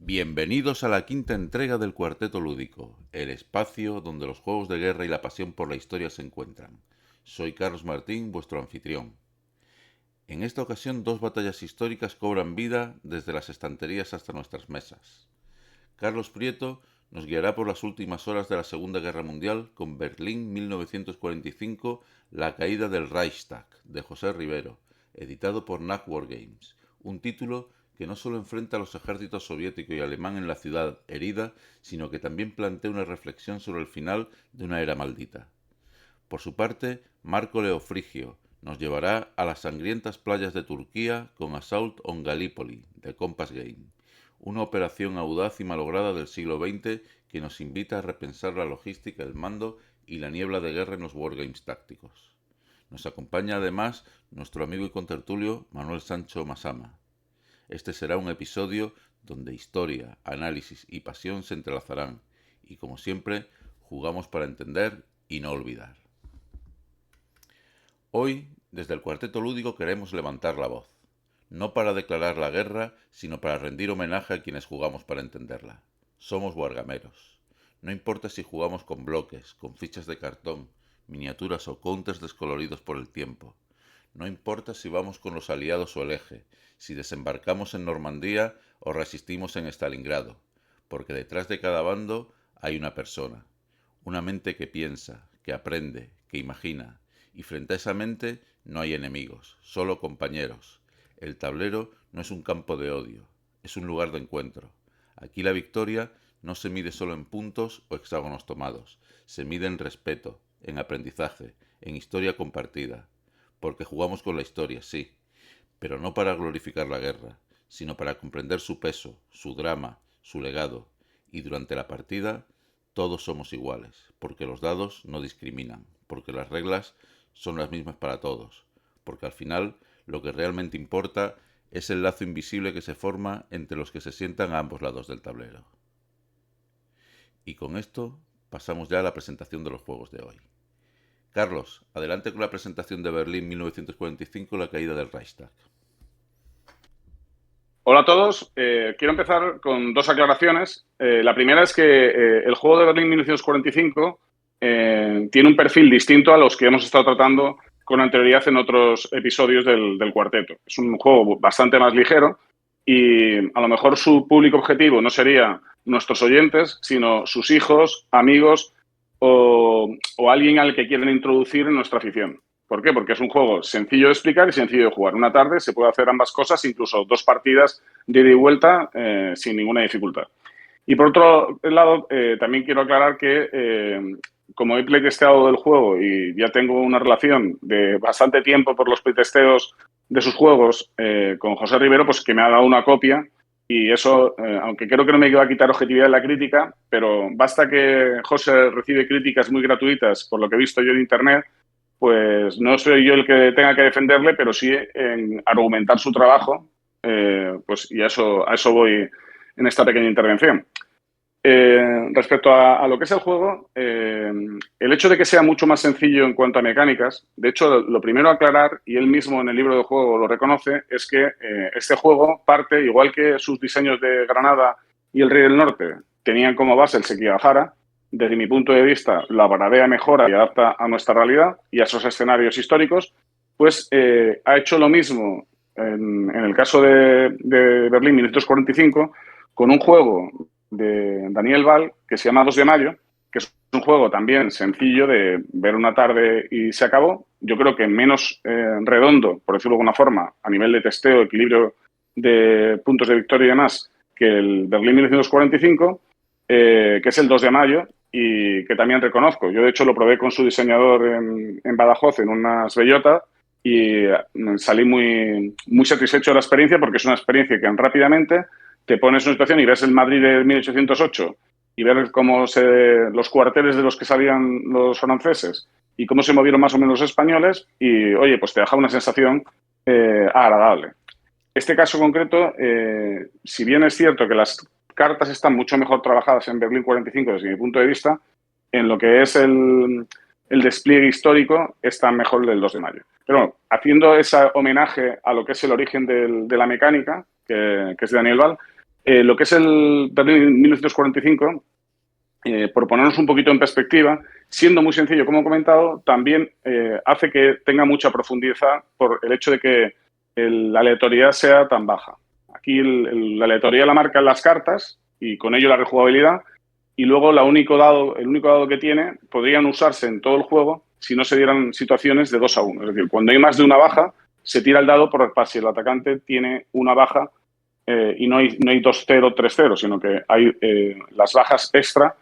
Bienvenidos a la quinta entrega del Cuarteto Lúdico, el espacio donde los juegos de guerra y la pasión por la historia se encuentran. Soy Carlos Martín, vuestro anfitrión. En esta ocasión, dos batallas históricas cobran vida desde las estanterías hasta nuestras mesas. Carlos Prieto nos guiará por las últimas horas de la Segunda Guerra Mundial con Berlín 1945, La caída del Reichstag, de José Rivero, editado por NAC Wargames, un título que no solo enfrenta a los ejércitos soviético y alemán en la ciudad herida, sino que también plantea una reflexión sobre el final de una era maldita. Por su parte, Marco Leofrigio nos llevará a las sangrientas playas de Turquía con Assault on Gallipoli, de Compass Game, una operación audaz y malograda del siglo XX que nos invita a repensar la logística, el mando y la niebla de guerra en los wargames tácticos. Nos acompaña además nuestro amigo y contertulio Manuel Sancho Masama. Este será un episodio donde historia, análisis y pasión se entrelazarán y, como siempre, jugamos para entender y no olvidar. Hoy, desde el Cuarteto Lúdico, queremos levantar la voz, no para declarar la guerra, sino para rendir homenaje a quienes jugamos para entenderla. Somos wargameros. No importa si jugamos con bloques, con fichas de cartón, miniaturas o counters descoloridos por el tiempo. No importa si vamos con los aliados o el eje, si desembarcamos en Normandía o resistimos en Stalingrado, porque detrás de cada bando hay una persona, una mente que piensa, que aprende, que imagina, y frente a esa mente no hay enemigos, solo compañeros. El tablero no es un campo de odio, es un lugar de encuentro. Aquí la victoria no se mide solo en puntos o hexágonos tomados, se mide en respeto, en aprendizaje, en historia compartida. Porque jugamos con la historia, sí, pero no para glorificar la guerra, sino para comprender su peso, su drama, su legado. Y durante la partida, todos somos iguales, porque los dados no discriminan, porque las reglas son las mismas para todos, porque al final lo que realmente importa es el lazo invisible que se forma entre los que se sientan a ambos lados del tablero. Y con esto pasamos ya a la presentación de los juegos de hoy. Carlos, adelante con la presentación de Berlín 1945, la caída del Reichstag. Hola a todos. Quiero empezar con dos aclaraciones. La primera es que el juego de Berlín 1945 tiene un perfil distinto a los que hemos estado tratando con anterioridad en otros episodios del cuarteto. Es un juego bastante más ligero y a lo mejor su público objetivo no sería nuestros oyentes, sino sus hijos, amigos o alguien al que quieren introducir en nuestra afición. ¿Por qué? Porque es un juego sencillo de explicar y sencillo de jugar. Una tarde se puede hacer ambas cosas, incluso dos partidas de ida y vuelta sin ninguna dificultad. Y por otro lado, también quiero aclarar que como he playtesteado el juego y ya tengo una relación de bastante tiempo por los playtesteos de sus juegos con José Rivero, pues que me ha dado una copia y eso, aunque creo que no me va a quitar objetividad en la crítica, pero basta que José recibe críticas muy gratuitas, por lo que he visto yo en Internet, pues no soy yo el que tenga que defenderle, pero sí en argumentar su trabajo, pues y a eso voy en esta pequeña intervención. Respecto a lo que es el juego, el hecho de que sea mucho más sencillo en cuanto a mecánicas, de hecho, lo primero a aclarar, y él mismo en el libro de juego lo reconoce, es que este juego parte, igual que sus diseños de Granada y el Rey del Norte tenían como base el Sekigahara, desde mi punto de vista, la Baradea mejora y adapta a nuestra realidad y a esos escenarios históricos, pues ha hecho lo mismo en el caso de Berlín 1945 con un juego de Daniel Val que se llama 2 de mayo, que es un juego también sencillo de ver una tarde y se acabó. Yo creo que menos redondo, por decirlo de alguna forma, a nivel de testeo, equilibrio de puntos de victoria y demás, que el Berlín 1945, que es el 2 de mayo, y que también reconozco. Yo, de hecho, lo probé con su diseñador en Badajoz, en unas bellotas, y salí muy, muy satisfecho de la experiencia porque es una experiencia que rápidamente te pones en una situación y ves el Madrid de 1808 y ver los cuarteles de los que salían los franceses y cómo se movieron más o menos los españoles y, oye, pues te deja una sensación agradable. Este caso concreto, si bien es cierto que las cartas están mucho mejor trabajadas en Berlín 45 desde mi punto de vista, en lo que es el despliegue histórico está mejor el del 2 de mayo. Pero bueno, haciendo ese homenaje a lo que es el origen de la mecánica, que es de Daniel Val, Lo que es el Berlín 1945, por ponernos un poquito en perspectiva, siendo muy sencillo, como he comentado, también hace que tenga mucha profundidad por el hecho de que la aleatoriedad sea tan baja. Aquí la aleatoriedad la marcan las cartas y con ello la rejugabilidad, y luego el único dado que tiene podrían usarse en todo el juego si no se dieran situaciones de 2-1. Es decir, cuando hay más de una baja, se tira el dado por si el atacante tiene una baja y no hay 2-0, 3-0, sino que hay las bajas extra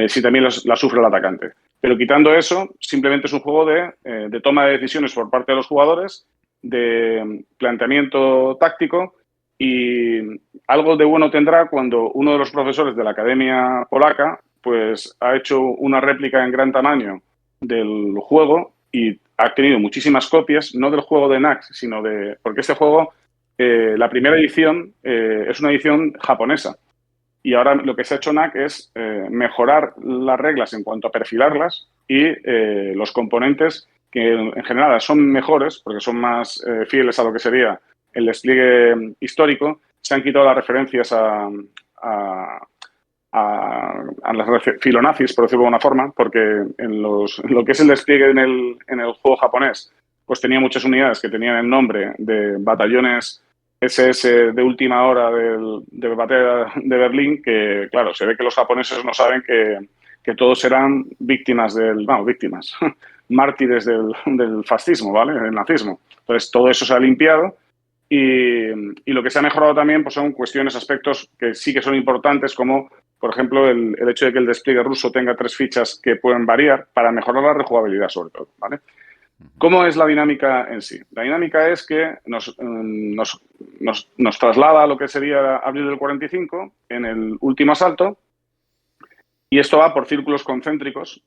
si también las sufre el atacante. Pero quitando eso, simplemente es un juego de toma de decisiones por parte de los jugadores, de planteamiento táctico, y algo de bueno tendrá cuando uno de los profesores de la Academia Polaca pues ha hecho una réplica en gran tamaño del juego y ha tenido muchísimas copias, no del juego de NAC, sino de... Porque este juego, la primera edición es una edición japonesa. Y ahora lo que se ha hecho NAC es mejorar las reglas en cuanto a perfilarlas y los componentes que en general son mejores porque son más fieles a lo que sería el despliegue histórico. Se han quitado las referencias a las filonazis, por decirlo de alguna forma, porque en lo que es el despliegue en el juego japonés, pues tenía muchas unidades que tenían el nombre de batallones SS de última hora de batalla de Berlín, que, claro, se ve que los japoneses no saben que todos serán víctimas víctimas, mártires del fascismo, ¿vale? Del nazismo. Entonces, todo eso se ha limpiado y lo que se ha mejorado también pues, son cuestiones, aspectos que sí que son importantes, como, por ejemplo, el hecho de que el despliegue ruso tenga 3 fichas que pueden variar para mejorar la rejugabilidad, sobre todo, ¿vale? ¿Cómo es la dinámica en sí? La dinámica es que nos traslada a lo que sería abril del 45 en el último asalto, y esto va por círculos concéntricos,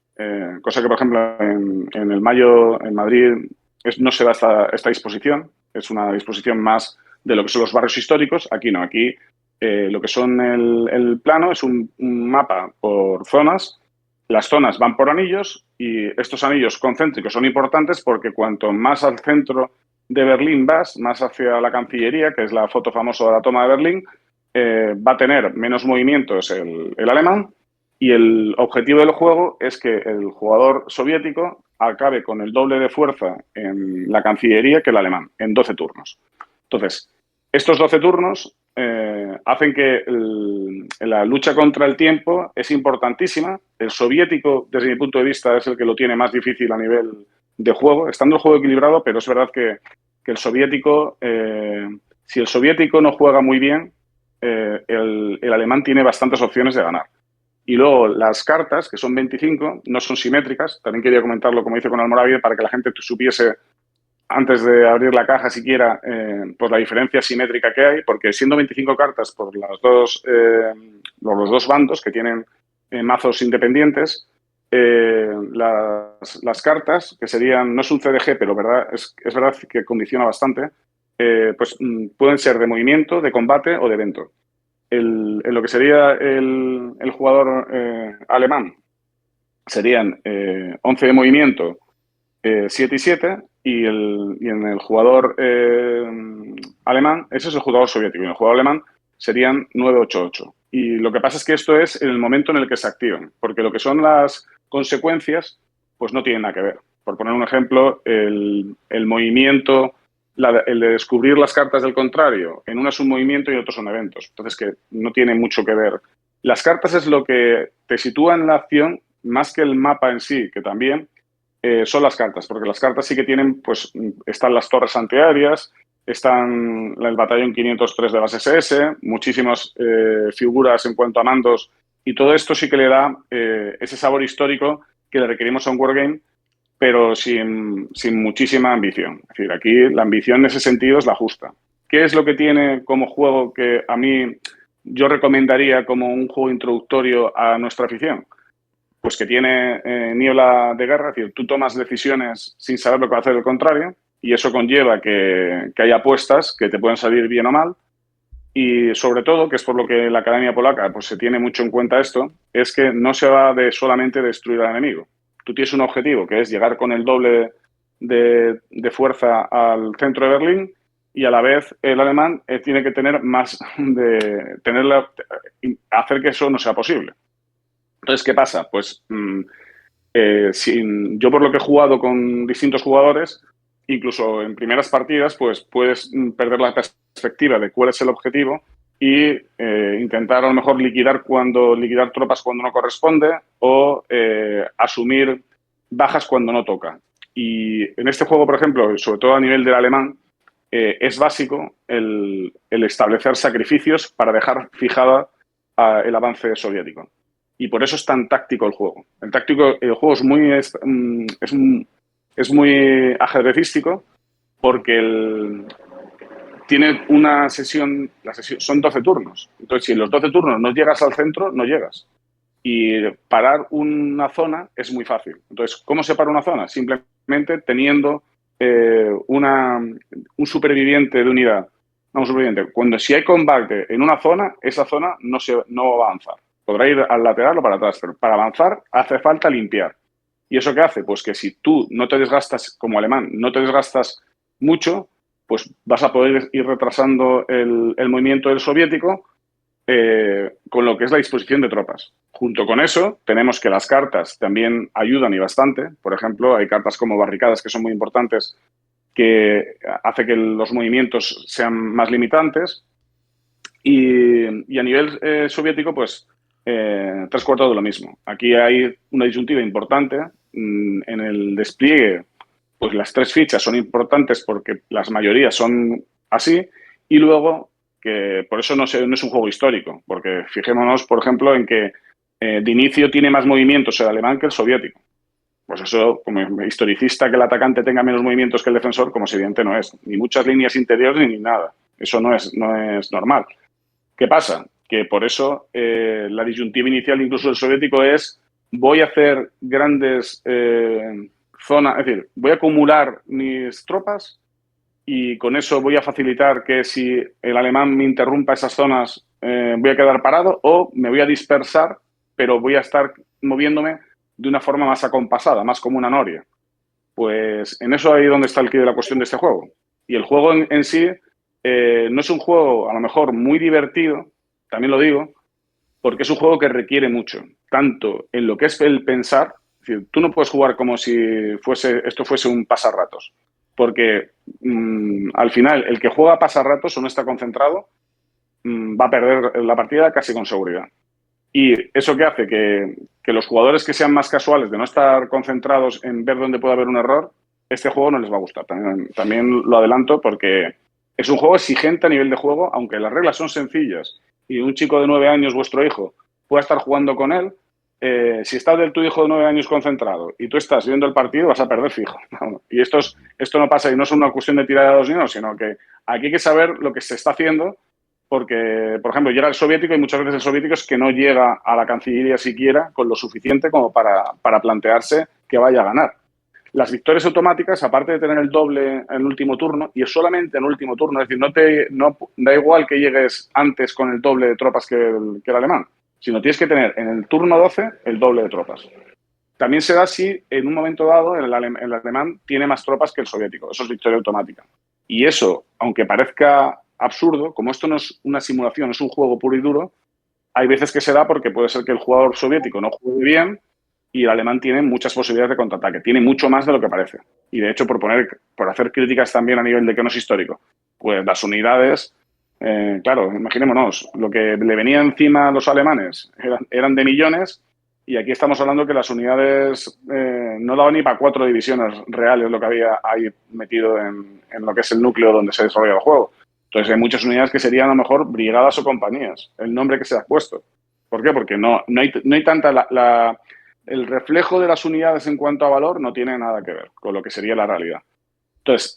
cosa que, por ejemplo, en el Mayo, en Madrid, no se da esta disposición. Es una disposición más de lo que son los barrios históricos. Aquí no, aquí lo que son el plano es un mapa por zonas. Las zonas van por anillos y estos anillos concéntricos son importantes porque cuanto más al centro de Berlín vas, más hacia la Cancillería, que es la foto famosa de la toma de Berlín, va a tener menos movimientos el alemán, y el objetivo del juego es que el jugador soviético acabe con el doble de fuerza en la Cancillería que el alemán, en 12 turnos. Entonces, estos 12 turnos hacen que la lucha contra el tiempo es importantísima. El soviético, desde mi punto de vista, es el que lo tiene más difícil a nivel de juego, estando el juego equilibrado, pero es verdad que el soviético, si el soviético no juega muy bien, el alemán tiene bastantes opciones de ganar. Y luego las cartas, que son 25, no son simétricas. También quería comentarlo, como hice con Almoravide, para que la gente supiese, antes de abrir la caja siquiera, pues la diferencia simétrica que hay, porque siendo 25 cartas por los dos bandos que tienen mazos independientes, las cartas, que serían, no es un CDG, pero es verdad que condiciona bastante, pues pueden ser de movimiento, de combate o de evento. En lo que sería el jugador alemán serían 11 de movimiento, 7 y 7, y en el jugador alemán, ese es el jugador soviético, y en el jugador alemán serían 9, 8, 8. Y lo que pasa es que esto es en el momento en el que se activan, porque lo que son las consecuencias, pues no tienen nada que ver. Por poner un ejemplo, el movimiento, el de descubrir las cartas del contrario, en una es un movimiento y en otro son eventos. Entonces, que no tiene mucho que ver. Las cartas es lo que te sitúa en la acción, más que el mapa en sí, que también son las cartas, porque las cartas sí que tienen, pues, están las torres antiaéreas, están el batallón 503 de las SS, muchísimas figuras en cuanto a mandos, y todo esto sí que le da ese sabor histórico que le requerimos a un wargame, pero sin muchísima ambición. Es decir, aquí la ambición en ese sentido es la justa. ¿Qué es lo que tiene como juego que a mí yo recomendaría como un juego introductorio a nuestra afición? Pues que tiene niebla de guerra, es decir, tú tomas decisiones sin saber lo que va a hacer el contrario, y eso conlleva que haya apuestas que te pueden salir bien o mal. Y sobre todo, que es por lo que la Academia Polaca pues, se tiene mucho en cuenta esto, es que no se va de solamente destruir al enemigo. Tú tienes un objetivo que es llegar con el doble de fuerza al centro de Berlín, y a la vez el alemán tiene que tener más de hacer que eso no sea posible. Entonces, ¿qué pasa? Pues yo por lo que he jugado con distintos jugadores, incluso en primeras partidas, pues puedes perder la perspectiva de cuál es el objetivo y intentar a lo mejor liquidar tropas cuando no corresponde o asumir bajas cuando no toca. Y en este juego, por ejemplo, sobre todo a nivel del alemán, es básico el establecer sacrificios para dejar fijada el avance soviético. Y por eso es tan táctico el juego. El juego es muy ajedrecístico porque tiene una sesión, son 12 turnos. Entonces, si en los 12 turnos no llegas al centro, no llegas. Y parar una zona es muy fácil. Entonces, ¿cómo se para una zona? Simplemente teniendo un superviviente de unidad. No, un superviviente. Si hay combate en una zona, esa zona no va a avanzar. Podrá ir al lateral o para atrás, pero para avanzar hace falta limpiar. ¿Y eso qué hace? Pues que si tú no te desgastas, como alemán, no te desgastas mucho, pues vas a poder ir retrasando el movimiento del soviético con lo que es la disposición de tropas. Junto con eso, tenemos que las cartas también ayudan y bastante. Por ejemplo, hay cartas como barricadas que son muy importantes, que hace que los movimientos sean más limitantes. Y a nivel soviético, pues, 3/4 de lo mismo. Aquí hay una disyuntiva importante. En el despliegue, pues las 3 fichas son importantes porque las mayorías son así. Y luego, que por eso no es un juego histórico, porque fijémonos, por ejemplo, en que de inicio tiene más movimientos el alemán que el soviético. Pues eso, como historicista, que el atacante tenga menos movimientos que el defensor, como es evidente, no es. Ni muchas líneas interiores ni nada. Eso no es normal. ¿Qué pasa? Que por eso la disyuntiva inicial incluso del soviético es voy a hacer grandes zonas, es decir, voy a acumular mis tropas y con eso voy a facilitar que si el alemán me interrumpa esas zonas voy a quedar parado o me voy a dispersar, pero voy a estar moviéndome de una forma más acompasada, más como una noria. Pues en eso ahí es donde está el quid de la cuestión de este juego. Y el juego en sí no es un juego a lo mejor muy divertido, también lo digo, porque es un juego que requiere mucho, tanto en lo que es el pensar, es decir, tú no puedes jugar como si esto fuese un pasarratos, porque al final el que juega pasarratos o no está concentrado va a perder la partida casi con seguridad. Y eso que hace que los jugadores que sean más casuales de no estar concentrados en ver dónde puede haber un error, este juego no les va a gustar. También lo adelanto porque es un juego exigente a nivel de juego, aunque las reglas son sencillas y un chico de 9 años, vuestro hijo, pueda estar jugando con él, si está tu hijo de 9 años concentrado y tú estás viendo el partido, vas a perder fijo. Y esto no pasa y no es una cuestión de tirar de dos ni no, sino que aquí hay que saber lo que se está haciendo porque, por ejemplo, llega el soviético y muchas veces el soviético es que no llega a la Cancillería siquiera con lo suficiente como para plantearse que vaya a ganar. Las victorias automáticas, aparte de tener el doble en el último turno, y es solamente en el último turno, es decir, no da igual que llegues antes con el doble de tropas que el alemán, sino tienes que tener en el turno 12 el doble de tropas. También se da si en un momento dado el alemán tiene más tropas que el soviético. Eso es victoria automática. Y eso, aunque parezca absurdo, como esto no es una simulación, es un juego puro y duro, hay veces que se da porque puede ser que el jugador soviético no juegue bien y el alemán tiene muchas posibilidades de contraataque, tiene mucho más de lo que parece. Y de hecho, por hacer críticas también a nivel de que no es histórico, pues las unidades, claro, imaginémonos, lo que le venía encima a los alemanes eran de millones y aquí estamos hablando que las unidades no daban ni para 4 divisiones reales lo que había ahí metido en lo que es el núcleo donde se desarrolla el juego. Entonces hay muchas unidades que serían a lo mejor brigadas o compañías, el nombre que se ha puesto. ¿Por qué? Porque no hay tanta... el reflejo de las unidades en cuanto a valor no tiene nada que ver con lo que sería la realidad. Entonces,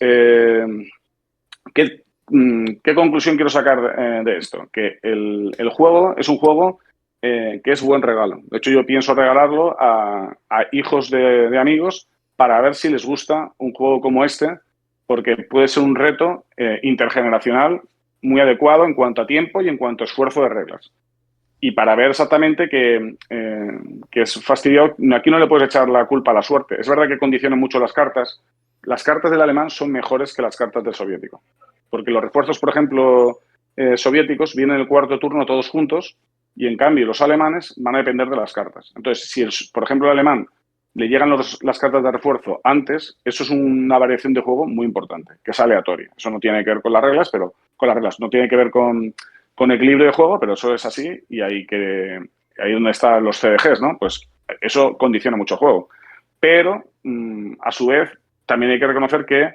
¿qué conclusión quiero sacar de esto? Que el juego es un juego que es buen regalo. De hecho, yo pienso regalarlo a hijos de amigos para ver si les gusta un juego como este, porque puede ser un reto intergeneracional muy adecuado en cuanto a tiempo y en cuanto a esfuerzo de reglas. Y para ver exactamente que es fastidiado, aquí no le puedes echar la culpa a la suerte. Es verdad que condicionan mucho las cartas. Las cartas del alemán son mejores que las cartas del soviético. porque los refuerzos, por ejemplo, soviéticos vienen en el cuarto turno todos juntos y en cambio los alemanes van a depender de las cartas. Entonces, si, por ejemplo, el alemán le llegan las cartas de refuerzo antes, eso es una variación de juego muy importante, que es aleatoria. Eso no tiene que ver con las reglas, pero con las reglas no tiene que ver con equilibrio de juego, pero eso es así y ahí donde están los CDGs, ¿no? Pues eso condiciona mucho el juego. Pero, a su vez, también hay que reconocer que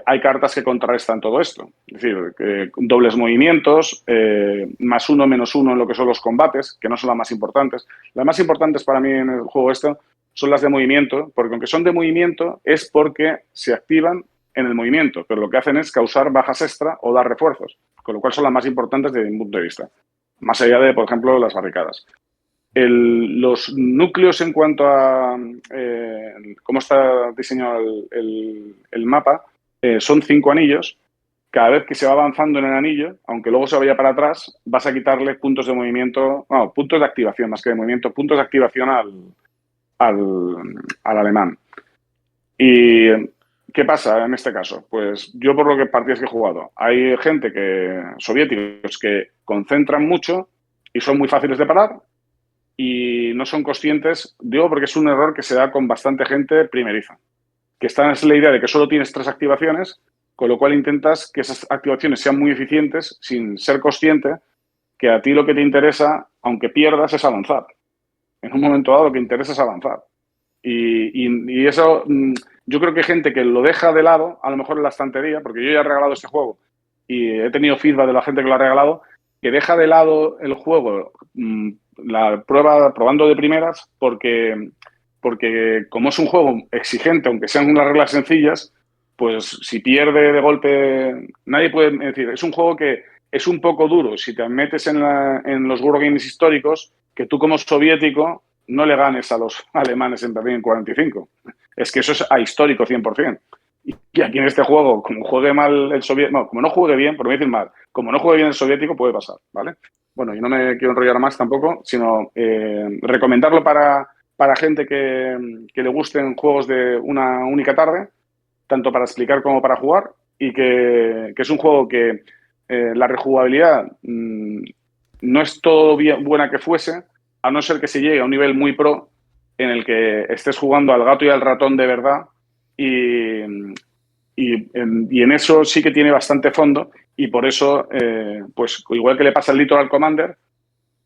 hay cartas que contrarrestan todo esto. Es decir, dobles movimientos, +1, -1 en lo que son los combates, que no son las más importantes. Las más importantes para mí en el juego son las de movimiento, porque aunque son de movimiento es porque se activan en el movimiento, pero lo que hacen es causar bajas extra o dar refuerzos, con lo cual son las más importantes desde mi punto de vista. Más allá de, por ejemplo, las barricadas. Los núcleos en cuanto a cómo está diseñado el mapa son 5 anillos. Cada vez que se va avanzando en el anillo, aunque luego se vaya para atrás, vas a quitarle puntos de movimiento, no, puntos de activación más que de movimiento, puntos de activación al alemán. ¿Y qué pasa en este caso? Pues yo por lo que partidas que he jugado, hay gente soviéticos que concentran mucho y son muy fáciles de parar, y no son conscientes, digo porque es un error que se da con bastante gente primeriza, que está en la idea de que solo tienes 3 activaciones, con lo cual intentas que esas activaciones sean muy eficientes sin ser consciente que a ti lo que te interesa, aunque pierdas, es avanzar. En un momento dado lo que interesa es avanzar. Y eso, yo creo que hay gente que lo deja de lado, a lo mejor en la estantería, porque yo ya he regalado este juego y he tenido feedback de la gente que lo ha regalado, que deja de lado el juego, probando de primeras, porque como es un juego exigente, aunque sean unas reglas sencillas, pues si pierde de golpe, nadie puede decir, es un juego que es un poco duro. Si te metes en los Wargames históricos, que tú como soviético no le ganes a los alemanes en Berlín en 45. Es que eso es ahistórico 100%. Y aquí en este juego, como juegue mal el soviético, no, como no juegue bien, por no decir mal, como no juegue bien el soviético, puede pasar, ¿vale? Bueno, yo no me quiero enrollar más tampoco, sino recomendarlo para gente que le gusten juegos de una única tarde, tanto para explicar como para jugar, y que es un juego que la rejugabilidad no es todo bien buena que fuese, a no ser que se llegue a un nivel muy pro en el que estés jugando al gato y al ratón de verdad y en eso sí que tiene bastante fondo y por eso, pues igual que le pasa al Litoral Commander,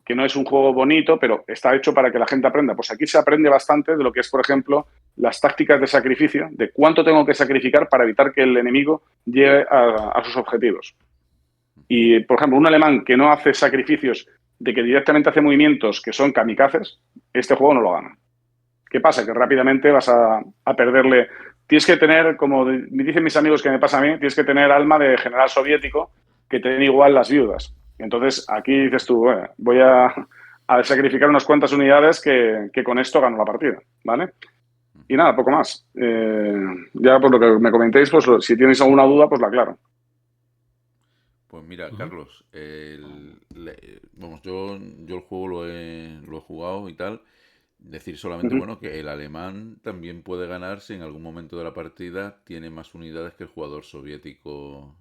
que no es un juego bonito, pero está hecho para que la gente aprenda. Pues aquí se aprende bastante de lo que es, por ejemplo, las tácticas de sacrificio, de cuánto tengo que sacrificar para evitar que el enemigo llegue a sus objetivos. Y, por ejemplo, un alemán que no hace sacrificios, de que directamente hace movimientos que son kamikazes, este juego no lo gana. ¿Qué pasa? Que rápidamente vas a perderle. Tienes que tener, como me dicen mis amigos que me pasa a mí, tienes que tener alma de general soviético que te den igual las viudas. Entonces, aquí dices tú, bueno, voy a sacrificar unas cuantas unidades que con esto gano la partida, ¿vale? Y nada, poco más. Ya por lo que me comentéis, pues si tenéis alguna duda, pues la aclaro. Pues mira, Carlos, vamos, yo el juego lo he jugado y tal. Decir solamente, bueno, que el alemán también puede ganar si en algún momento de la partida tiene más unidades que el jugador soviético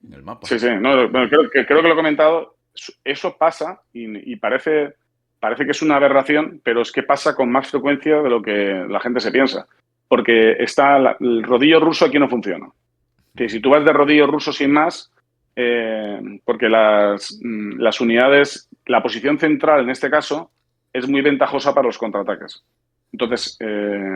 en el mapa. Sí, no, bueno, creo que lo he comentado. Eso pasa y parece que es una aberración, pero es que pasa con más frecuencia de lo que la gente se piensa. Porque está el rodillo ruso aquí no funciona. Que si tú vas de rodillo ruso sin más, porque las unidades, la posición central en este caso, es muy ventajosa para los contraataques. Entonces,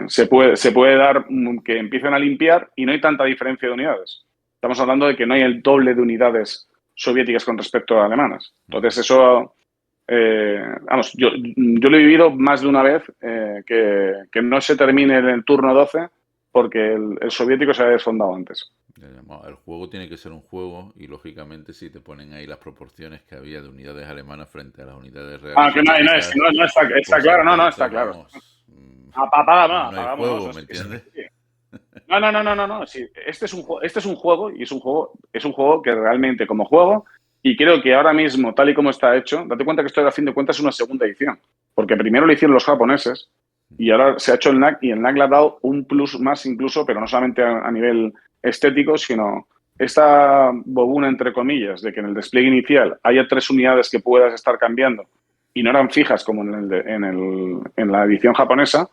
se puede dar que empiecen a limpiar y no hay tanta diferencia de unidades. Estamos hablando de que no hay el doble de unidades soviéticas con respecto a alemanas. Entonces, eso, vamos, yo lo he vivido más de una vez, que no se termine en el turno 12 porque el soviético se ha desfondado antes. El juego tiene que ser un juego y, lógicamente, si te ponen ahí las proporciones que había de unidades alemanas frente a las unidades reales... Que no está claro, no está claro. Apagamos, ¿me entiendes? No. Sí, este es un juego y es un juego que realmente como juego, y creo que ahora mismo, tal y como está hecho, date cuenta que esto a fin de cuentas es una segunda edición, porque primero lo hicieron los japoneses y ahora se ha hecho el NAC y el NAC le ha dado un plus más incluso, pero no solamente a nivel estético, sino esta bobuna, entre comillas, de que en el despliegue inicial haya 3 unidades que puedas estar cambiando y no eran fijas como en la edición japonesa,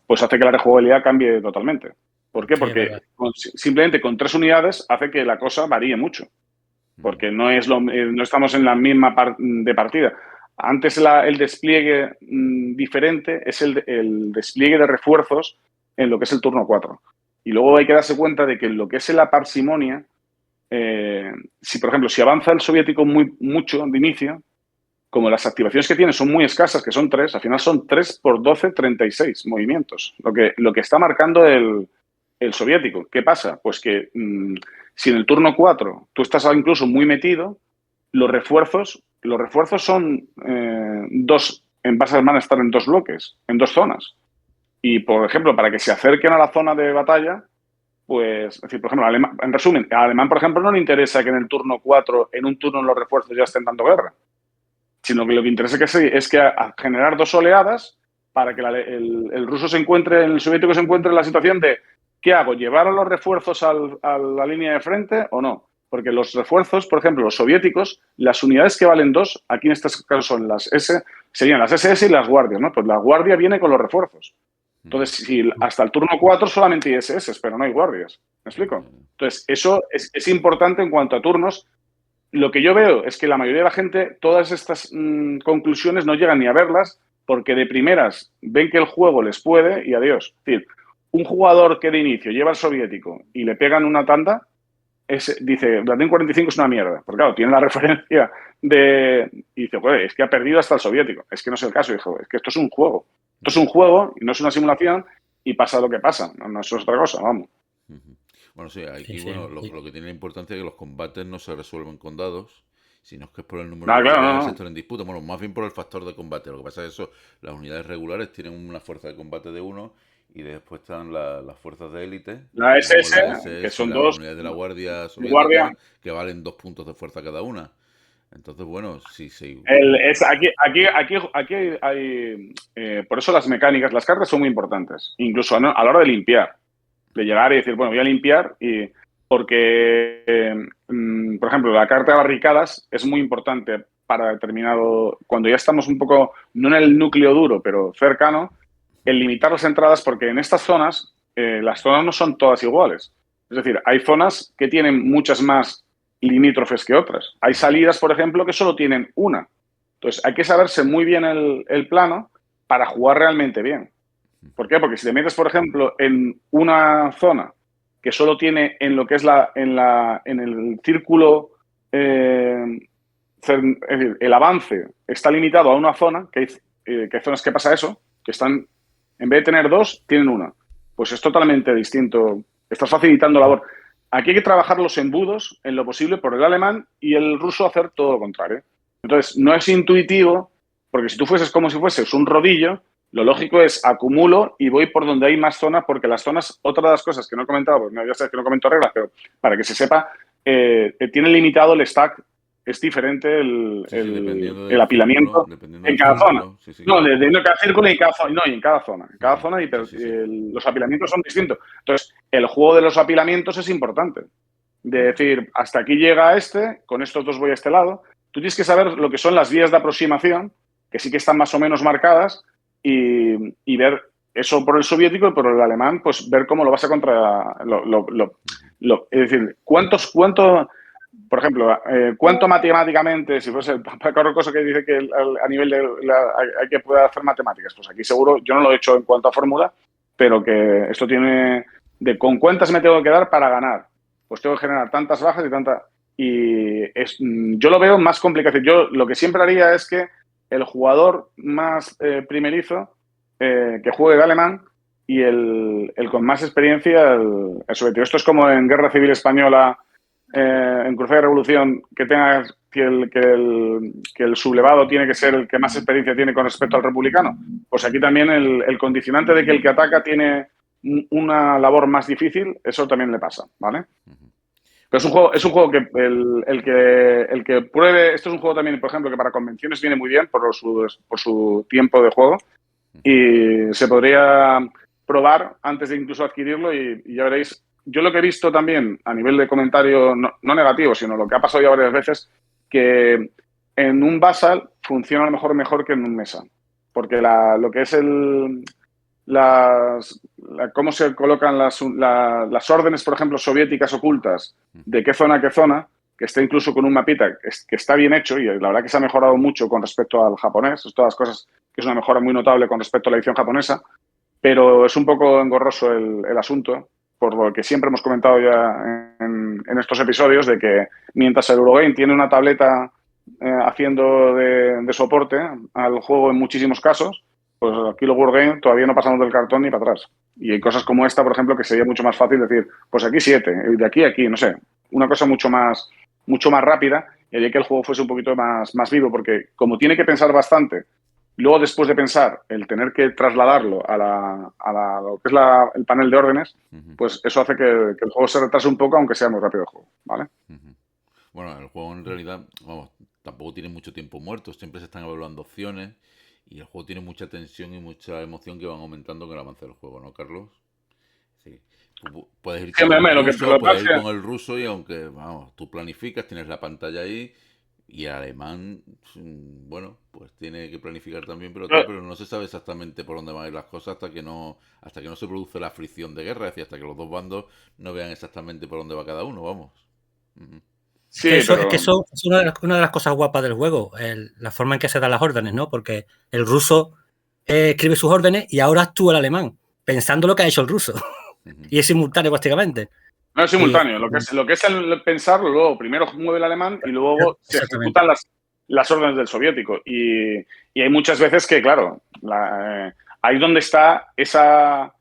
pues hace que la rejugabilidad cambie totalmente. ¿Por qué? Sí, es Porque verdad. simplemente con 3 unidades hace que la cosa varíe mucho. Porque no estamos en la misma de partida. Antes el despliegue diferente es el despliegue de refuerzos en lo que es el turno 4. Y luego hay que darse cuenta de que en lo que es la parsimonia, si por ejemplo, si avanza el soviético mucho de inicio, como las activaciones que tiene son muy escasas, que son 3, al final son 3 por 12, 36 movimientos, lo que está marcando el soviético. ¿Qué pasa? Pues que si en el turno 4 tú estás incluso muy metido, los refuerzos son van a estar en 2 bloques, en 2 zonas. Y, por ejemplo, para que se acerquen a la zona de batalla, pues, es decir, por ejemplo, en resumen, al alemán, por ejemplo, no le interesa que en el turno 4, en un turno los refuerzos ya estén dando guerra, sino que lo que interesa es que a generar 2 oleadas para que el ruso el soviético se encuentre en la situación de ¿qué hago? ¿Llevar a los refuerzos a la línea de frente o no? Porque los refuerzos, por ejemplo, los soviéticos, las unidades que valen 2, aquí en este caso son serían las SS y las guardias, ¿no? Pues la guardia viene con los refuerzos. Entonces, si hasta el turno 4 solamente hay SS, pero no hay guardias. ¿Me explico? Entonces, eso es importante en cuanto a turnos. Lo que yo veo es que la mayoría de la gente, todas estas conclusiones no llegan ni a verlas porque de primeras ven que el juego les puede y adiós. Es decir, un jugador que de inicio lleva el soviético y le pegan una tanda, dice, Berlín 45 es una mierda. Porque claro, tiene la referencia y dice, joder, es que ha perdido hasta el soviético. Es que no es el caso, hijo, es que esto es un juego. Esto es un juego y no es una simulación y pasa lo que pasa. No es otra cosa, vamos. Bueno, sí, aquí Sí, sí. lo que tiene importancia es que los combates no se resuelven con dados, sino que es por el número Ah, de claro, unidades en el no. sector en disputa. Bueno, más bien por el factor de combate. Lo que pasa es que las unidades regulares tienen una fuerza de combate de 1 y después están las fuerzas de élite, La como SS, las que SS y son las 2 unidades de la Guardia de guardia. Soviética, que valen 2 puntos de fuerza cada una. Entonces, bueno, sí, sí. Aquí hay por eso las mecánicas, las cartas son muy importantes, incluso a la hora de limpiar, de llegar y decir, bueno, voy a limpiar porque, por ejemplo, la carta de barricadas es muy importante para determinado, cuando ya estamos un poco, no en el núcleo duro, pero cercano, el limitar las entradas porque en estas zonas, las zonas no son todas iguales. Es decir, hay zonas que tienen muchas más limítrofes que otras. Hay salidas, por ejemplo, que solo tienen una. Entonces, hay que saberse muy bien el plano para jugar realmente bien. ¿Por qué? Porque si te metes, por ejemplo, en una zona que solo tiene en lo que es en el círculo, es decir, el avance está limitado a una zona, que hay zonas que pasa eso, que están, en vez de tener 2, tienen una. Pues es totalmente distinto. Estás facilitando labor. Aquí hay que trabajar los embudos en lo posible por el alemán y el ruso hacer todo lo contrario. Entonces, no es intuitivo, porque si tú fueses como si fueses un rodillo, lo lógico es acumulo y voy por donde hay más zonas, porque las zonas, otra de las cosas que no he comentado, porque ya sabes que no comento reglas, pero para que se sepa, tiene limitado el stack, es diferente Sí, sí, dependiendo el del círculo, apilamiento dependiendo en del cada zona. círculo. Sí, sí, No, claro. de cada círculo y en cada zona. No, y en cada zona. En cada zona Sí, sí, sí. los apilamientos son distintos. Entonces, el juego de los apilamientos es importante. De decir, hasta aquí llega con estos 2 voy a este lado. Tú tienes que saber lo que son las vías de aproximación, que sí que están más o menos marcadas, y ver eso por el soviético y por el alemán, pues ver cómo lo vas a contra... es decir, por ejemplo, cuánto matemáticamente, si fuese Paco Cosa que dice que a nivel hay que poder hacer matemáticas, pues aquí seguro, yo no lo he hecho en cuanto a fórmula, pero que esto tiene con cuántas me tengo que quedar para ganar. Pues tengo que generar tantas bajas y tantas... yo lo veo más complicado. Yo lo que siempre haría es que el jugador más primerizo que juegue de alemán y el con más experiencia el soviético. Esto es como en Guerra Civil Española, en Cruzada y Revolución, que el sublevado tiene que ser el que más experiencia tiene con respecto al republicano. Pues aquí también el condicionante de que el que ataca tiene una labor más difícil, eso también le pasa, ¿vale? Pero es un juego que el que pruebe, esto es un juego también, por ejemplo, que para convenciones viene muy bien por su tiempo de juego y se podría probar antes de incluso adquirirlo y ya veréis yo lo que he visto también a nivel de comentario, no negativo, sino lo que ha pasado ya varias veces, que en un Basal funciona a lo mejor que en un Mesa. Porque lo que es cómo se colocan las órdenes, por ejemplo, soviéticas ocultas, de qué zona a qué zona, que está incluso con un mapita que está bien hecho y la verdad que se ha mejorado mucho con respecto al japonés, es todas las cosas que es una mejora muy notable con respecto a la edición japonesa, pero es un poco engorroso el asunto, por lo que siempre hemos comentado ya en estos episodios, de que mientras el Eurogame tiene una tableta haciendo de soporte al juego en muchísimos casos, pues aquí los Wargame todavía no pasamos del cartón ni para atrás. Y hay cosas como esta, por ejemplo, que sería mucho más fácil decir, pues aquí 7, de aquí a aquí, no sé, una cosa mucho más rápida, y haría que el juego fuese un poquito más vivo, porque como tiene que pensar bastante, luego después de pensar, el tener que trasladarlo lo que es el panel de órdenes, pues eso hace que el juego se retrase un poco, aunque sea muy rápido el juego, ¿vale? Bueno, el juego en realidad, vamos, tampoco tiene mucho tiempo muerto, siempre se están evaluando opciones y el juego tiene mucha tensión y mucha emoción que van aumentando con el avance del juego, ¿no, Carlos? Sí. Tú puedes ir con el ruso, puedes ir con el ruso y aunque, vamos, tú planificas, tienes la pantalla ahí y el alemán, bueno, pues tiene que planificar también, pero no se sabe exactamente por dónde van a ir las cosas hasta que no se produce la fricción de guerra, es decir, hasta que los dos bandos no vean exactamente por dónde va cada uno, vamos. Sí, es que eso es una de las cosas guapas del juego, la forma en que se dan las órdenes, ¿no? Porque el ruso escribe sus órdenes y ahora actúa el alemán, pensando lo que ha hecho el ruso. Y es simultáneo prácticamente. No es simultáneo. Lo que es el pensarlo, luego primero mueve el alemán y luego se ejecutan las órdenes del soviético. Y hay muchas veces que, claro, ahí donde está esa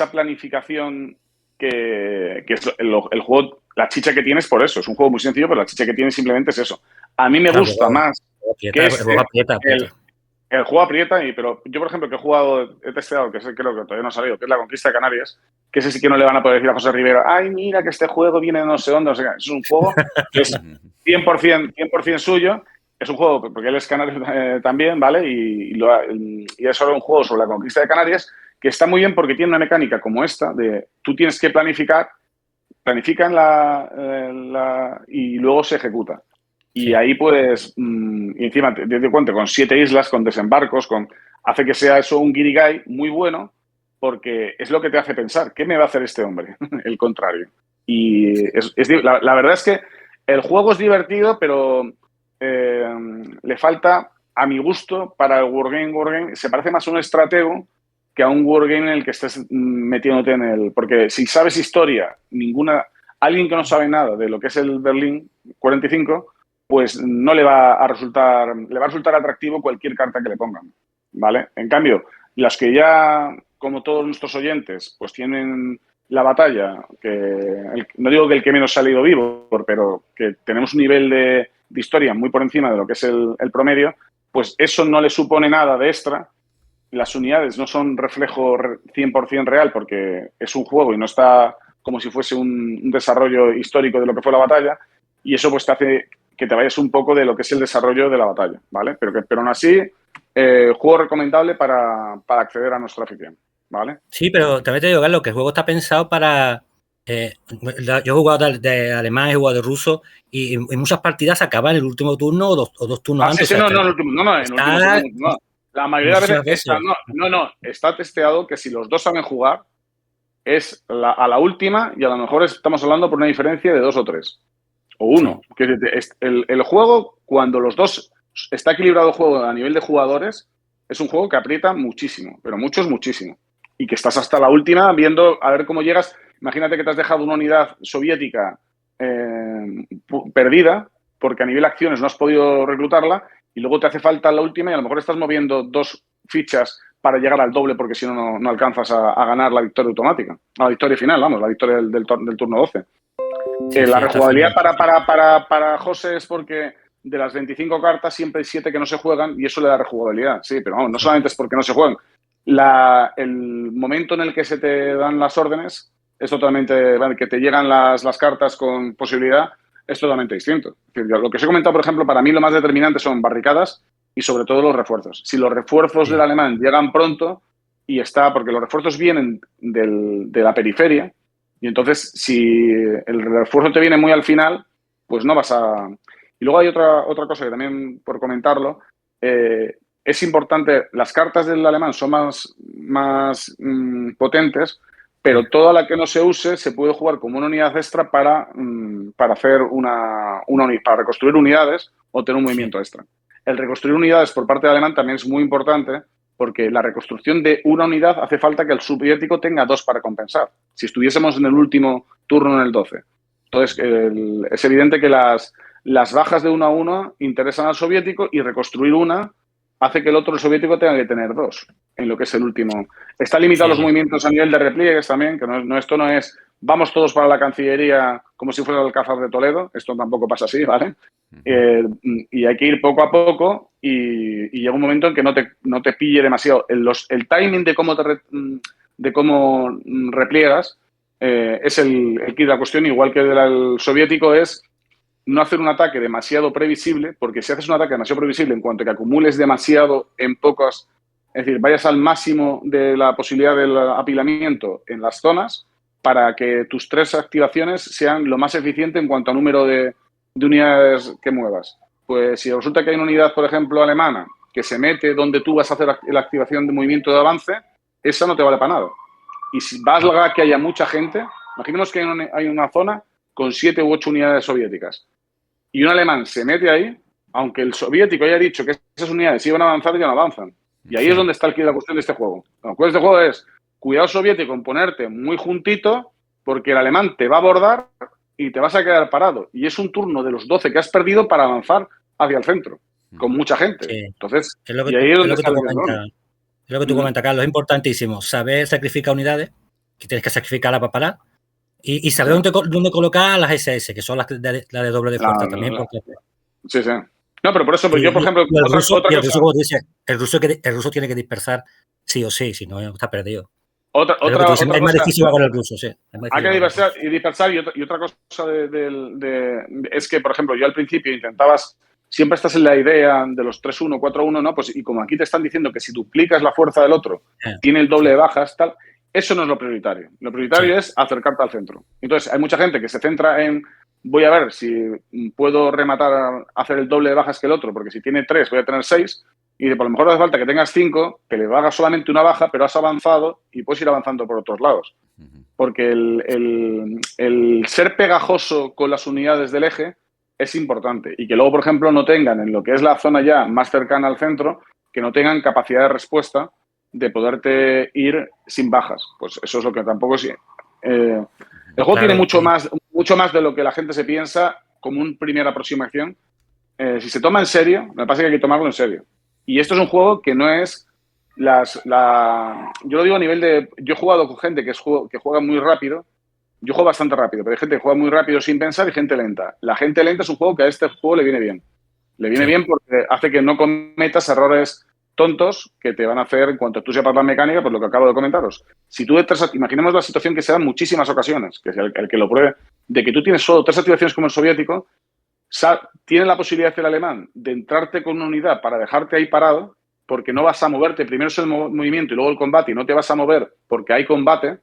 planificación que es el juego, la chicha que tiene es por eso. Es un juego muy sencillo, pero la chicha que tiene simplemente es eso. A mí me gusta más que el juego aprieta, pero yo, por ejemplo, que he testeado, que creo que todavía no ha salido, que es la Conquista de Canarias, que ese sí que no le van a poder decir a José Rivera, ay, mira que este juego viene de no sé dónde, no sé qué. Es un juego que es 100% suyo, es un juego, porque él es canario también, ¿vale? Y es solo un juego sobre la Conquista de Canarias, que está muy bien porque tiene una mecánica como esta, de tú tienes que planifican y luego se ejecuta. Y ahí puedes, y encima te cuenta con 7 islas, con desembarcos, hace que sea eso un guirigay muy bueno, porque es lo que te hace pensar, ¿qué me va a hacer este hombre? El contrario. Y la verdad es que el juego es divertido, pero le falta, a mi gusto, para el Wargame, se parece más a un estratego que a un Wargame en el que estés metiéndote en el... Porque si sabes historia, alguien que no sabe nada de lo que es el Berlín 45, pues no le va a resultar atractivo cualquier carta que le pongan, ¿vale? En cambio, las que ya, como todos nuestros oyentes, pues tienen la batalla, no digo que el que menos ha salido vivo, pero que tenemos un nivel de historia muy por encima de lo que es el promedio, pues eso no le supone nada de extra. Las unidades no son reflejo 100% real porque es un juego y no está como si fuese un desarrollo histórico de lo que fue la batalla, y eso pues te hace que te vayas un poco de lo que es el desarrollo de la batalla, ¿vale? Pero aún así, juego recomendable para acceder a nuestra afición, ¿vale? Sí, pero también te digo, Carlos, que el juego está pensado para... yo he jugado de alemán, he jugado de ruso, y en muchas partidas acaba en el último turno o dos turnos antes. Sí, en el último turno, no. La mayoría de veces está testeado que si los dos saben jugar, es a la última, y a lo mejor estamos hablando por una diferencia de 2 o 3. O 1. Sí. El juego, cuando los dos está equilibrado el juego a nivel de jugadores, es un juego que aprieta muchísimo, pero muchísimo. Y que estás hasta la última viendo a ver cómo llegas. Imagínate que te has dejado una unidad soviética perdida, porque a nivel acciones no has podido reclutarla, y luego te hace falta la última y a lo mejor estás moviendo 2 fichas para llegar al doble porque si no alcanzas a ganar la victoria automática. La victoria final, vamos, la victoria del turno 12. La rejugabilidad para José es porque de las 25 cartas siempre hay 7 que no se juegan y eso le da rejugabilidad. Sí, pero no solamente es porque no se juegan. El momento en el que se te dan las órdenes es totalmente... que te llegan las cartas con posibilidad es totalmente distinto. Lo que os he comentado, por ejemplo, para mí lo más determinante son barricadas y sobre todo los refuerzos. Si los refuerzos del alemán llegan pronto porque los refuerzos vienen de la periferia, Y entonces, si el refuerzo te viene muy al final, pues no vas a... Y luego hay otra cosa que también, por comentarlo, es importante, las cartas del alemán son más potentes, pero toda la que no se use se puede jugar como una unidad extra para hacer para reconstruir unidades o tener un movimiento extra. El reconstruir unidades por parte del alemán también es muy importante, porque la reconstrucción de una unidad hace falta que el soviético tenga 2 para compensar. Si estuviésemos en el último turno en el 12. Entonces, es evidente que las bajas de 1 a 1 interesan al soviético y reconstruir una hace que el otro, el soviético, tenga que tener 2 en lo que es el último. Está limitado los movimientos a nivel de repliegues también, que esto no es vamos todos para la Cancillería como si fuera el Alcázar de Toledo. Esto tampoco pasa así, ¿vale? Y hay que ir poco a poco y llega un momento en que no te pille demasiado. El timing de cómo repliegas es el kit de la cuestión, igual que el soviético, es no hacer un ataque demasiado previsible, porque si haces un ataque demasiado previsible en cuanto a que acumules demasiado en pocas, es decir, vayas al máximo de la posibilidad del apilamiento en las zonas para que tus 3 activaciones sean lo más eficiente en cuanto a número de unidades que muevas. Pues si resulta que hay una unidad, por ejemplo, alemana, que se mete donde tú vas a hacer la activación de movimiento de avance, esa no te vale para nada. Y si vas a lograr que haya mucha gente, imaginemos que hay una zona con 7 u 8 unidades soviéticas y un alemán se mete ahí, aunque el soviético haya dicho que esas unidades iban a avanzar, ya no avanzan. Y ahí es donde está la cuestión de este juego. La cuestión de este juego es cuidado soviético en ponerte muy juntito, porque el alemán te va a abordar y te vas a quedar parado. Y es un turno de los 12 que has perdido para avanzar hacia el centro, con mucha gente. Sí. Entonces, es lo que tú comentas, Carlos, es importantísimo saber sacrificar unidades, que tienes que sacrificarlas para parar, y saber dónde colocar las SS, que son las de doble de fuerza también. Porque... Sí, sí. No, pero por eso, pues yo, por ejemplo... El ruso tiene que dispersar sí o sí, si no está perdido. Es más difícil con el ruso, sí. Hay que dispersar y otra cosa es que, por ejemplo, yo al principio siempre estás en la idea de los 3-1, 4-1, ¿no? Pues, y como aquí te están diciendo que si duplicas la fuerza del otro, tiene el doble de bajas, tal, eso no es lo prioritario. Lo prioritario es acercarte al centro. Entonces, hay mucha gente que se centra en voy a ver si puedo rematar, hacer el doble de bajas que el otro, porque si tiene 3 voy a tener 6, y por lo mejor hace falta que tengas 5, que le hagas solamente una baja, pero has avanzado y puedes ir avanzando por otros lados. Porque el ser pegajoso con las unidades del eje es importante. Y que luego, por ejemplo, no tengan en lo que es la zona ya más cercana al centro, que no tengan capacidad de respuesta de poderte ir sin bajas. Pues eso es lo que tampoco es... el juego tiene mucho más de lo que la gente se piensa como una primera aproximación. Si se toma en serio, me pasa que hay que tomarlo en serio. Y esto es un juego que no es yo lo digo a nivel de... Yo he jugado con gente que juega muy rápido. Yo juego bastante rápido, pero hay gente que juega muy rápido sin pensar y gente lenta. La gente lenta es un juego que a este juego le viene bien. Le viene bien porque hace que no cometas errores tontos que te van a hacer en cuanto tú sepas la mecánica, pues lo que acabo de comentaros. Si tú imaginemos la situación que se da en muchísimas ocasiones, que es el que lo pruebe, de que tú tienes solo 3 activaciones como el soviético, tiene la posibilidad el alemán de entrarte con una unidad para dejarte ahí parado, porque no vas a moverte, primero es el movimiento y luego el combate, y no te vas a mover porque hay combate,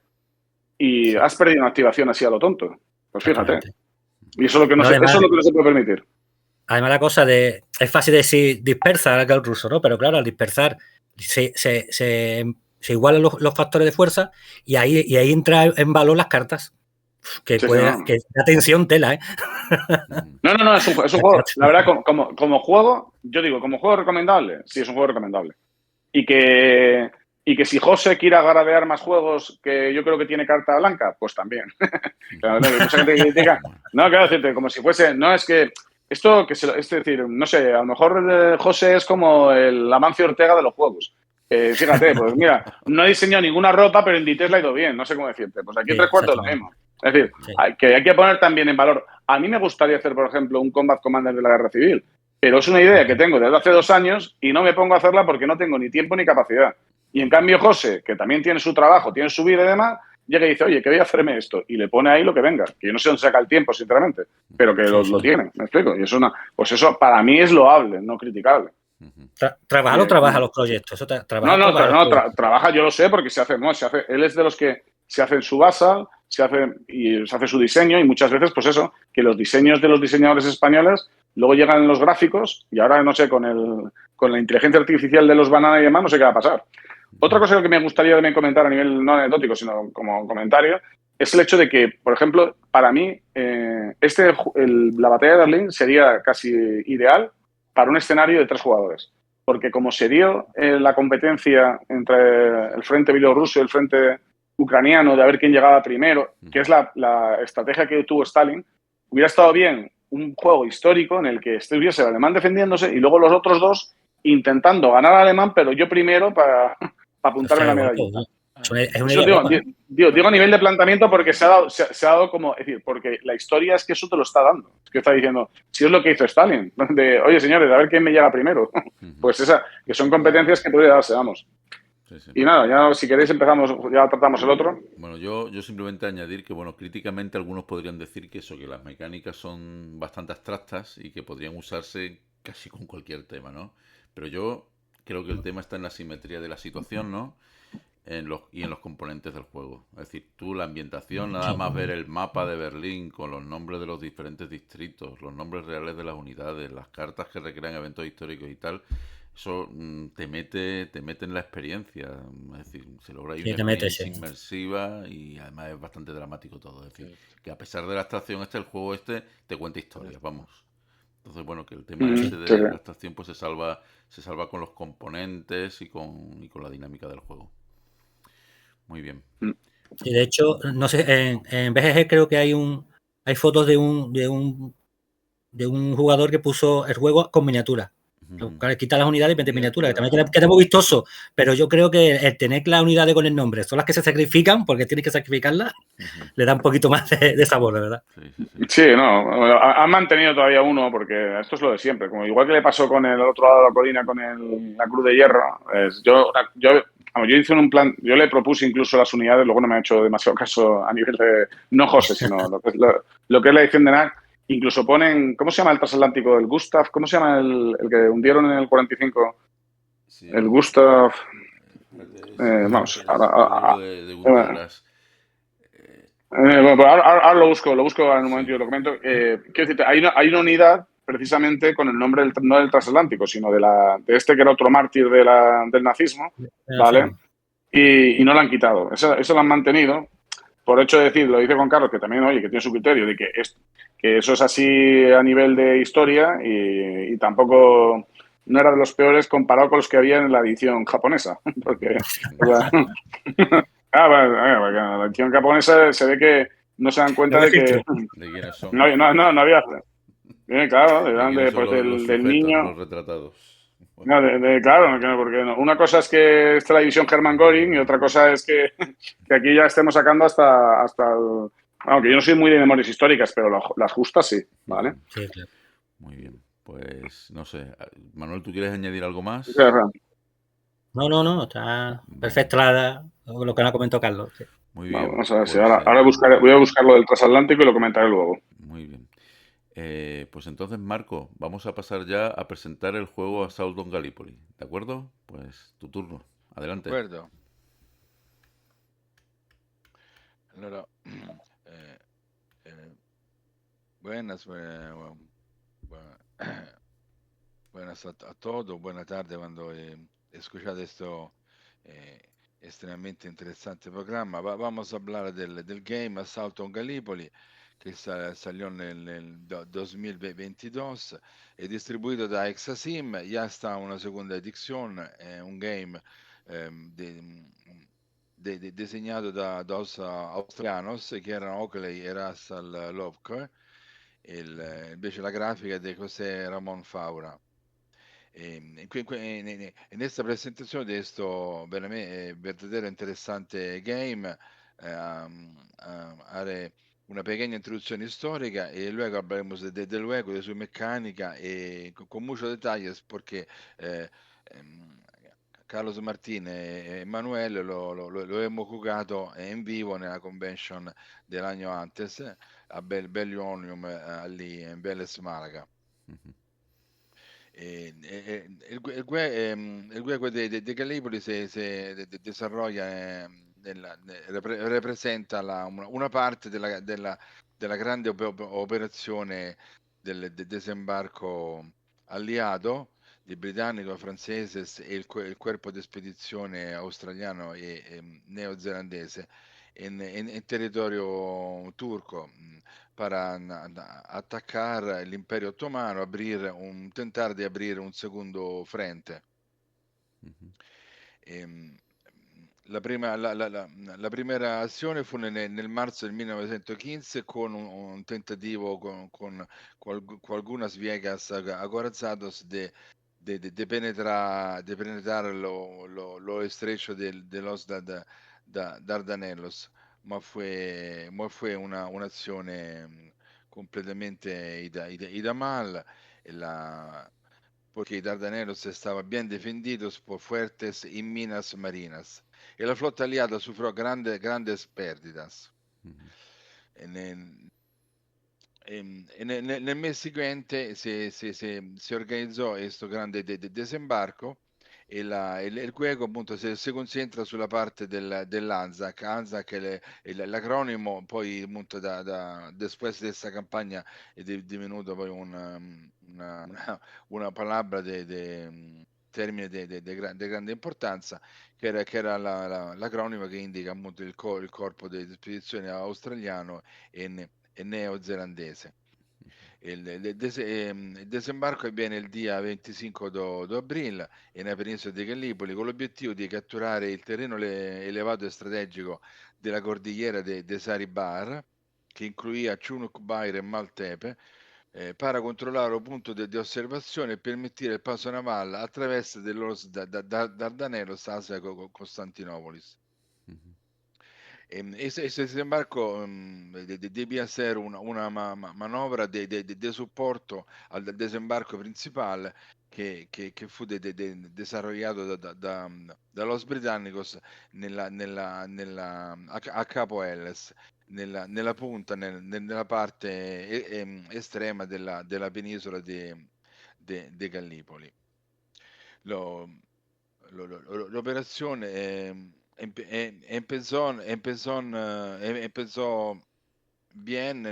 y has perdido una activación así a lo tonto. Pues fíjate. Y eso es lo que no se puede permitir. Además, la cosa es fácil decir dispersa al ruso, ¿no? Pero claro, al dispersar se igualan los factores de fuerza y ahí entra en valor las cartas. Que da tensión tela, ¿eh? No, es un juego. La verdad, como juego, yo digo, como juego recomendable, sí, es un juego recomendable. Y que si José quiere agradear más juegos que yo creo que tiene carta blanca, pues también. Claro, no, mucha gente critica. No, quiero decirte, como si fuese... No, es que... Esto, es decir, no sé, a lo mejor José es como el Amancio Ortega de los juegos. Fíjate, pues mira, no he diseñado ninguna ropa, pero en Dites le ha ido bien, no sé cómo decirte. Pues aquí 3/4 lo mismo. Es decir, hay que poner también en valor. A mí me gustaría hacer, por ejemplo, un Combat Commander de la Guerra Civil, pero es una idea que tengo desde hace 2 años y no me pongo a hacerla porque no tengo ni tiempo ni capacidad. Y en cambio José, que también tiene su trabajo, tiene su vida y demás, llega y dice, oye, que voy a hacerme esto. Y le pone ahí lo que venga. Que yo no sé dónde saca el tiempo, sinceramente, pero que lo tiene, ¿me explico? Y pues eso para mí es loable, no criticable. Trabaja los proyectos. Eso trabaja, yo lo sé porque se hace. Él es de los que se hacen su basal, se hace su diseño y muchas veces, pues eso, que los diseños de los diseñadores españoles luego llegan los gráficos y ahora, no sé, con la inteligencia artificial de los Banana y demás, no sé qué va a pasar. Otra cosa que me gustaría también comentar a nivel no anecdótico, sino como comentario, es el hecho de que, por ejemplo, para mí, la batalla de Berlín sería casi ideal para un escenario de 3 jugadores. Porque como se dio la competencia entre el frente bielorruso y el frente ucraniano de a ver quién llegaba primero, que es la estrategia que tuvo Stalin, hubiera estado bien un juego histórico en el que estuviese el alemán defendiéndose y luego los otros dos intentando ganar al alemán, pero yo primero para apuntarme la medallita. Es una idea digo a nivel de planteamiento porque se ha dado como, es decir, porque la historia es que eso te lo está dando. Es que está diciendo, si es lo que hizo Stalin, de, oye, señores, a ver quién me llega primero. Pues que son competencias que puede darse, vamos. Sí. Y nada, ya si queréis empezamos, ya tratamos el otro. Bueno, yo simplemente añadir que, bueno, críticamente algunos podrían decir que las mecánicas son bastante abstractas y que podrían usarse casi con cualquier tema, ¿no? Pero yo creo que el tema está en la simetría de la situación, ¿no? Y en los componentes del juego. Es decir, la ambientación, nada más ver el mapa de Berlín con los nombres de los diferentes distritos, los nombres reales de las unidades, las cartas que recrean eventos históricos y tal, eso te mete en la experiencia. Es decir, se logra ahí una experiencia inmersiva y además es bastante dramático todo. Es decir, que a pesar de la abstracción el juego te cuenta historias, vamos. Entonces, bueno, que el tema de la abstracción pues se salva con los componentes y con la dinámica del juego. Muy bien. Y de hecho, no sé, en BGG creo que hay fotos de un jugador que puso el juego con miniatura. Quita las unidades y mete miniaturas, que también queda muy vistoso, pero yo creo que el tener las unidades con el nombre son las que se sacrifican, porque tienes que sacrificarlas, le da un poquito más de sabor, de verdad. Sí, no, han mantenido todavía uno, porque esto es lo de siempre, como igual que le pasó con el otro lado de la colina, con la Cruz de Hierro. Yo hice un plan, yo le propuse incluso las unidades, luego no me ha hecho demasiado caso a nivel de, no José, sino lo que es la edición de NAC. Incluso ponen, ¿cómo se llama el transatlántico? El Gustav, ¿cómo se llama el que hundieron en el 45? Sí, el Gustav. Vamos, ahora lo busco en un momento y lo comento. Quiero decirte, hay una unidad precisamente con el nombre no del transatlántico, sino de este que era otro mártir del nazismo, ¿vale? Y no lo han quitado. Eso lo han mantenido. Por hecho de decir, lo dice Juan Carlos, que también, oye, que tiene su criterio, de que eso es así a nivel de historia y tampoco no era de los peores comparado con los que había en la edición japonesa. Porque la edición japonesa se ve que no se dan cuenta de que ¿de quiénes son? No había. Claro, del niño. Los retratados. No, claro, porque una cosa es que esté la división Hermann Göring y otra cosa es que aquí ya estemos sacando hasta aunque yo no soy muy de memorias históricas, pero las justas sí, ¿vale? Sí, claro. Muy bien, pues no sé. Manuel, ¿tú quieres añadir algo más? No, está perfecto lo que nos comentó Carlos. Sí. Muy bien. Vamos a ver si ahora voy a buscar lo del transatlántico y lo comentaré luego. Muy bien. Pues entonces, Marco, vamos a pasar ya a presentar el juego Assault on Gallipoli, ¿de acuerdo? Pues tu turno, adelante. De acuerdo. Allora, buenas a todos, buenas tardes cuando escuchate esto extremadamente interesante programa. Vamos a hablar del game Assault on Gallipoli, que salió en el 2022, es distribuito da Exasim, ya está una segunda edición, un game diseñado da dos australianos che erano Oakley e Russell Lovke, invece la grafica è di José Ramón Faura. In questa presentazione di questo verdadero interessante game haré una pequeña introduzione storica e luego hablaremos del juego, de su mecánica e con muchos detalles porque Carlos Martín e Emanuele lo hemos jugado en vivo nella convention dell'anno antes a Bellionium lì in Vélez Málaga. El juego de Gallipoli se desarrolla rappresenta una parte della grande operazione del disembarco alleato di britannico, francese e il corpo di spedizione australiano e neozelandese in territorio turco para attaccare l'impero ottomano, tentare di aprire un secondo frente. Ehm, la primera azione fu nel marzo del 1915 con un tentativo con algunas Viegas acorazados de penetrar lo estrecho de los Dardanelos, ma fue un'azione completamente ida mal. Porque Dardanelos estaba bien defendidos por fuertes y minas marinas, y la flota aliada sufrió grandes pérdidas. Nel mese seguente si organizzò questo grande disembarco e il Guego appunto si concentra sulla parte dell'ANZAC. ANZAC è l'acronimo, poi appunto después de esta campagna è divenuto poi una palabra termine di grande importanza, che era l'acronimo che indica appunto il corpo di spedizione australiano e neozelandese. Il desembarco avviene il dia 25 di aprile nella penisola di Gallipoli con l'obiettivo di catturare il terreno elevato e strategico della cordigliera de Saribar, che incluía Chunuk Bair e Maltepe, para controllare un punto di osservazione e permettere il passo navale attraverso los Dardanelos hacia Costantinopolis. Ese desembarco debía ser una manovra de soporto al desembarco principal che fu desarrollato da los británicos a Capo Helles, nella punta, nella parte estrema della penisola di Gallipoli. L'operazione empezó bien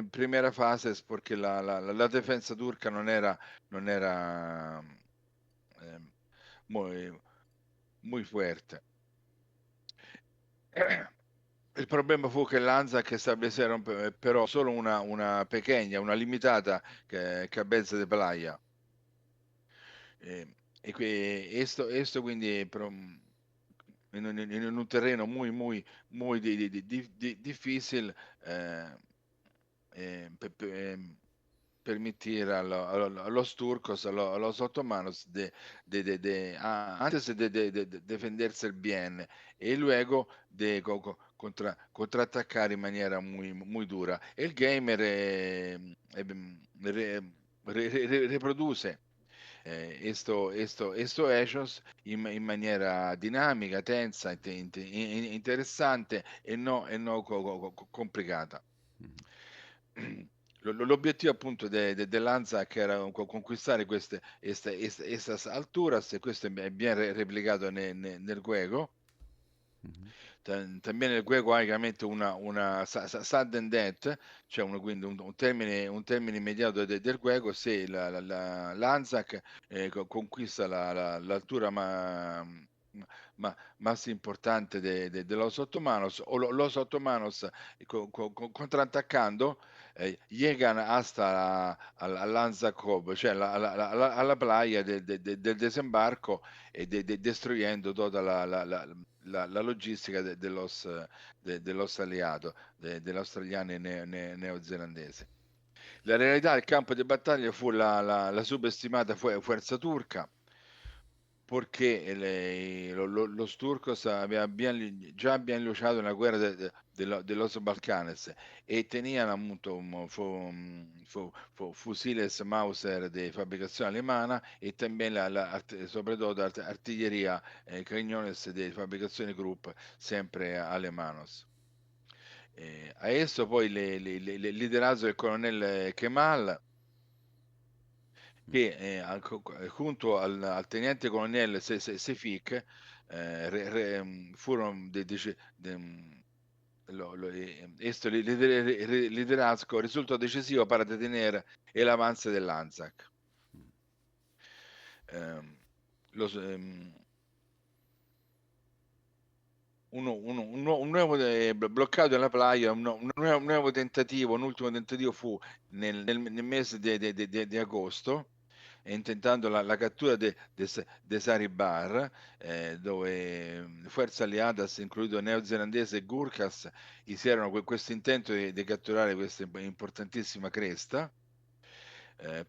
primera fase, porque la defensa turca non era muy fuerte. Il problema fu che l'ANZAC establecieron però solo una pequeña, una limitata cabeza de playa. Esto quindi in un terreno muy difícil, permitir a los turcos, a los otomanos antes de defenderse bien y luego de contraatacar en maniera muy dura. El gamer reproduce estos hechos in maniera dinamica, tensa, interessante e no complicata. L'obiettivo appunto dell'ANZAC era conquistare estas alturas, e questo è ben replicato nel Guego. También el Guego ha chiaramente una sudden death, cioè quindi un termine immediato del Guego se l'ANZAC conquista l'altura más importante de los otomanos, o los otomanos contraatacando llegan hasta l'Anzac, cioè alla playa del desembarco e destruyendo tutta la logistica de los aliados, degli australiani neozelandesi. La realtà del campo di battaglia fu la subestimata fuerza turca, porque los turcos ya habían luchado en la guerra de los Balcanes y tenían fusiles Mauser de fabricación alemana y también sobre todo artillería, cañones de fabricación Krupp, sempre alemanos. A eso poi il liderazzo del colonnello Kemal che junto al teniente colonnello Sefik furono esto liderazgo risultò decisivo para detener el avance dell'Anzac. Los, un nuovo bloccato della playa, un nuovo tentativo, un ultimo tentativo fu nel mese di agosto, intentando la cattura de Saribar, dove forze aliadas, incluso neozelandese e Gurkhas, hicieron questo intento di catturare questa importantissima cresta.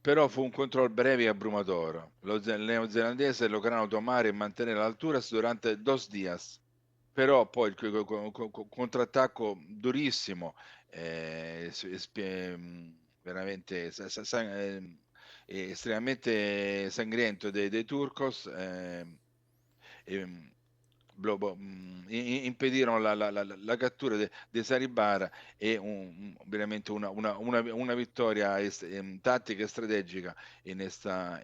Però fu un controllo breve e abrumador. Los neozelandesi lograron tomar e mantenere l'altura durante 2 días. Però poi il contrattacco durissimo, veramente estremamente sangriento dei turcos, impedirono la cattura di Saribara e veramente una vittoria tattica e strategica in esta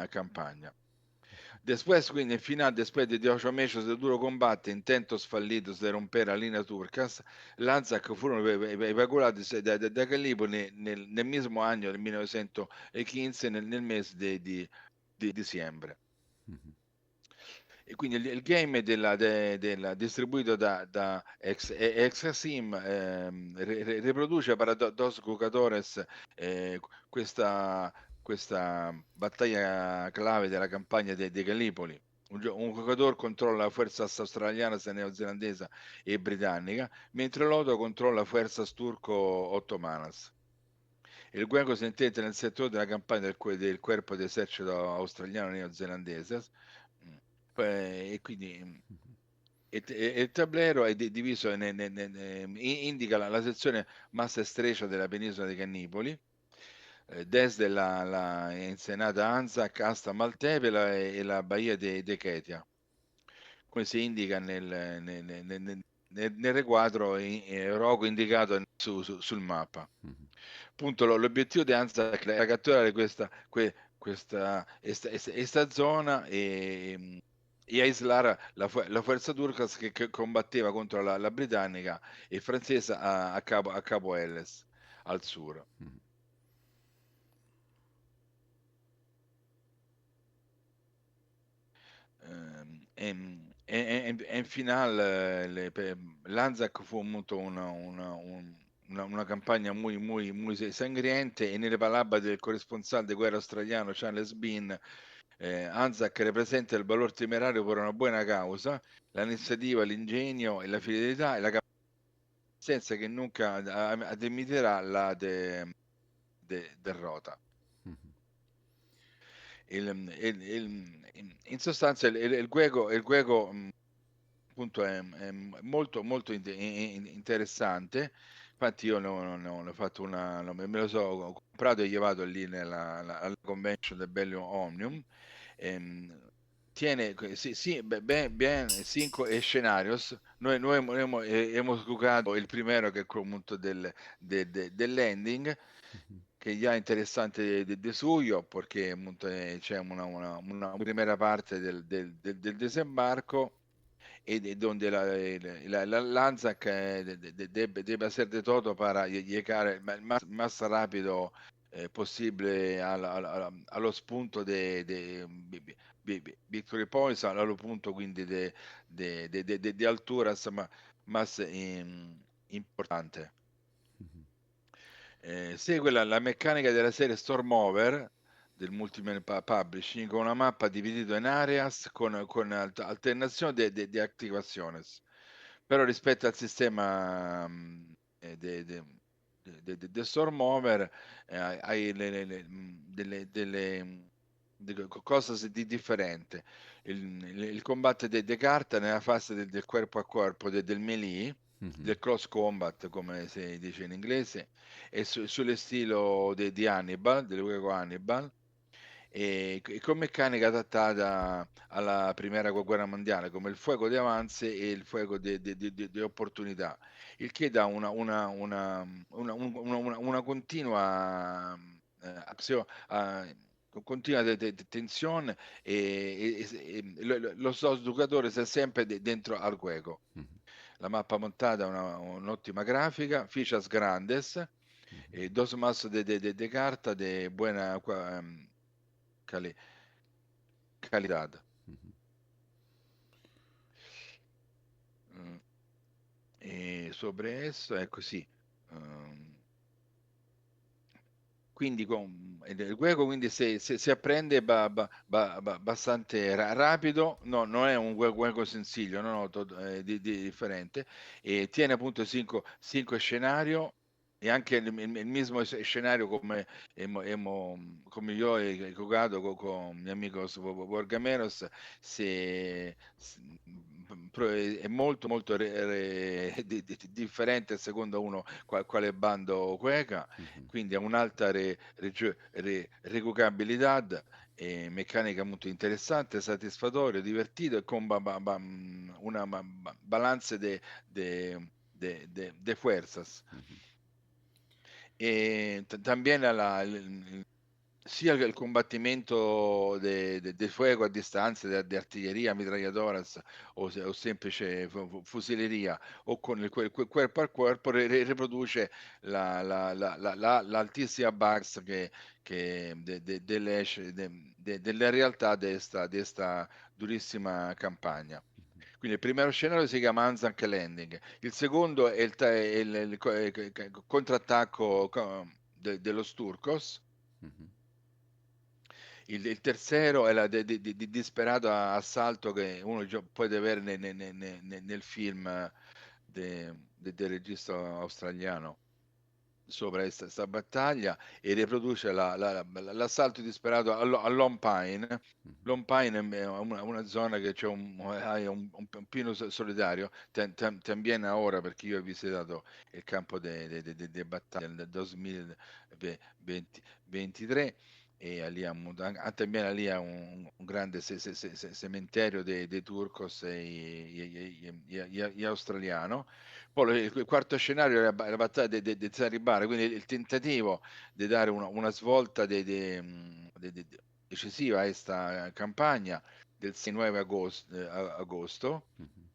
campagna. Después, quindi, al final, después de 8 meses de duro combate, intentos fallidos de romper la línea turcas, l'Anzac furono evacuati da Gallipoli nel mismo anno, nel 1915, nel mese di dicembre. E quindi il game distribuito da Exasim riproduce para dos jugadores questa battaglia clave della campagna di Gallipoli. Un giocatore controlla la forza australiana, neozelandese e britannica, mentre l'altro controlla la forza turco-ottomanas. Il juego si intende nel settore della campagna del corpo d'esercito australiano neozelandese, e quindi il tablero è diviso, indica la sezione más estrecha della penisola di Gallipoli, desde la ensenada Anzac hasta Maltepela e la Baia de Ketia, come si indica nel requadro rogo indicato sul mappa. Appunto, l'obiettivo di Anzac era catturare questa zona e aislare la forza turca che combatteva contro la britannica e francese a Capo Helles, al sud. In finale l'Anzac fu molto una campagna muy sangrienta, e nelle palabras del corresponsal de guerra australiano Charles Bean, Anzac representa il valor temerario per una buona causa, l'iniziativa, l'ingegno e la fidelità e la senza che nunca admitterà la derrota. In sostanza il Guego appunto è molto interessante. Infatti io l'ho fatto me lo ho comprato e llevato lì alla convention del Bellium Omnium. Tiene ben 5 scenarios. Noi hemos jugado il primero, che è appunto dell'ending, che già è interessante de suyo, perché c'è una primera parte del desembarco, e donde l'Anzac debe hacer de todo para llegar el más rápido posible a los puntos de Victory Points, al punto quindi di alturas más importante. Segue la meccanica della serie Storm Over del Multiman Publishing, con una mappa dividita in areas con alternazione di attivaciones. Però rispetto al sistema di Storm Over hai delle cose di differente. Il combattere di carta nella fase del corpo a corpo, del melee, del cross combat, come si dice in inglese, e sullo stile di Hannibal, del gioco Hannibal, e con meccanica adattata alla prima guerra mondiale, come il fuoco di avanzi e il fuoco di opportunità, il che dà una continua continua tensione lo giocatore sta sempre dentro al juego. La mappa montata ha un'ottima grafica, fichas grandes, dos mazos de carta de buena calidad. E sobre esso è così. Quindi il juego quindi se apprende bastante rapido, no, non è un juego sencillo, no, differente, e tiene appunto 5 scenario e anche il mismo scenario come io he giocato con mio amico Borgameros, è molto molto differente secondo uno quale bando juega, quindi ha un'alta recuperabilità, meccanica molto interessante, satisfatorio, divertito e con una balance de fuerzas. E también sia il combattimento de fuego a distanza, di artiglieria, mitragliatoras o semplice fusileria o con il corpo a corpo riproduce l'altissima bugs della realtà di questa durissima campagna. Quindi il primo scenario si chiama Anzac Landing, il secondo è il contrattacco dello Sturkos. Il terzo è la disperato assalto che uno può vedere nel film del regista australiano sopra questa battaglia, e riproduce l'assalto disperato a Lone Pine. Lone Pine è una zona che c'è un pino solitario, también ora, perché io ho visitato il campo di battaglia nel 2023 e lì también lì ha un grande cementerio dei turcos e australiano. Poi il quarto scenario è la battaglia di Zaribara, quindi il tentativo di dare una svolta decisiva a questa campagna del 6-9 agosto.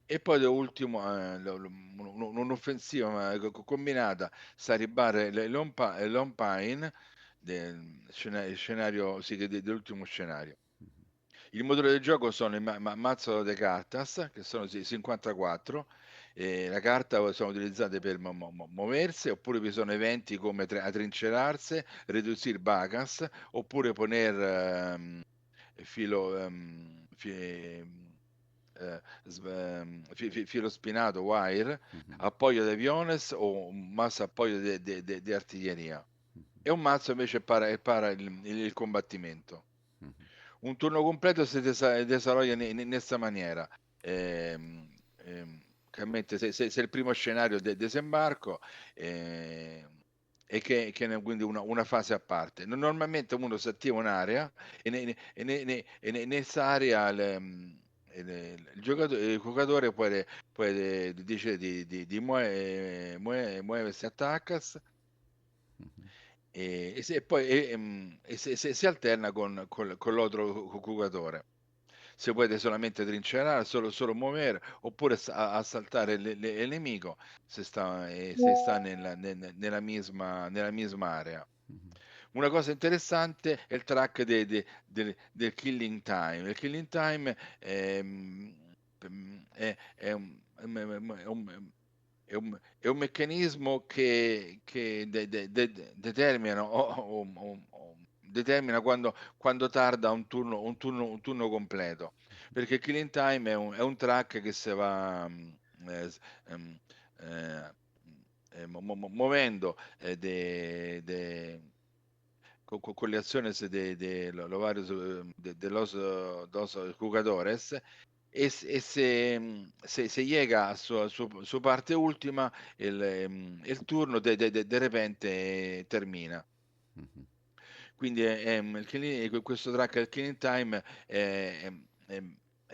E poi da ultimo un'offensiva combinata Saribare e Lone Pine, del scenario sì, dell'ultimo scenario. Il modulo del gioco sono il mazzo de cartas, che sono 54, la carta sono utilizzate per muoversi, oppure vi sono eventi come atrincerarsi, ridurre bagas, oppure poner filo spinato, wire, appoggio di aviones o un mazzo appoggio di artiglieria. E un mazzo invece para il combattimento. Un turno completo si desarrolla in questa maniera. Se il primo scenario del disembarco e che è quindi una fase a parte. Normalmente uno si attiva un'area e in quest'area il giocatore può decidere di muoversi attackas e poi si alterna con l'altro giocatore. Si può solamente trincerare, solo muovere, oppure assaltare il nemico se sta nella misma area. Una cosa interessante è il track del killing time. Il killing time è un meccanismo che determina determina quando tarda un turno completo, perché il killing time è un track che si va muovendo con le azioni de los varios de los dos jugadores, e se llega a su parte ultima il turno de repente termina. Quindi questo track del killing time è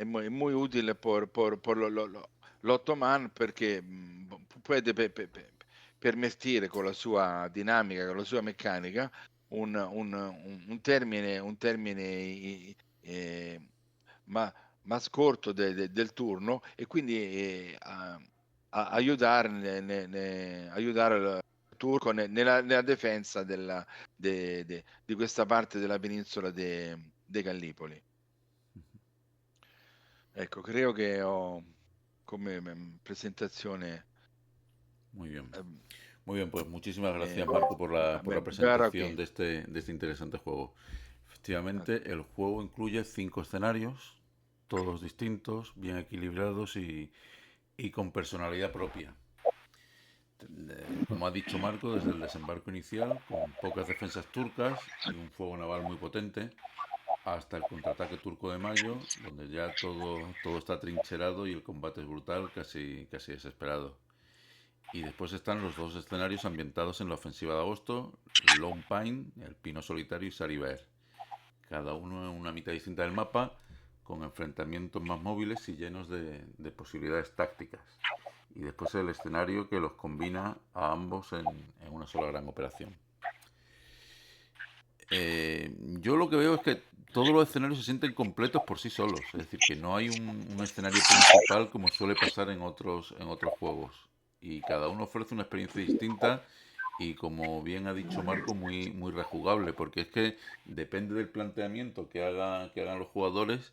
molto utile per l'Ottoman, perché può permettere con la sua dinamica, con la sua meccanica, un termine ma corto del turno, e quindi aiutare il turco nella difesa di questa parte della penisola dei Gallipoli. Ecco, creo que come presentazione. Muy bien. Muy bien, pues muchísimas gracias, me- Marco, por la me- presentación ok. de este interesante juego. Efectivamente, el juego incluye 5 escenarios, todos distintos, bien equilibrados y con personalidad propia. Como ha dicho Marco, desde el desembarco inicial, con pocas defensas turcas y un fuego naval muy potente, hasta el contraataque turco de mayo, donde ya todo está trincherado y el combate es brutal, casi desesperado. Y después están los 2 escenarios ambientados en la ofensiva de agosto, Lone Pine, el Pino Solitario, y Saribaer, cada uno en una mitad distinta del mapa, con enfrentamientos más móviles y llenos de posibilidades tácticas. Y después el escenario que los combina a ambos en una sola gran operación. Yo lo que veo es que todos los escenarios se sienten completos por sí solos, es decir, que no hay un escenario principal como suele pasar en otros juegos. Y cada uno ofrece una experiencia distinta y, como bien ha dicho Marco, muy rejugable, porque es que depende del planteamiento que hagan los jugadores,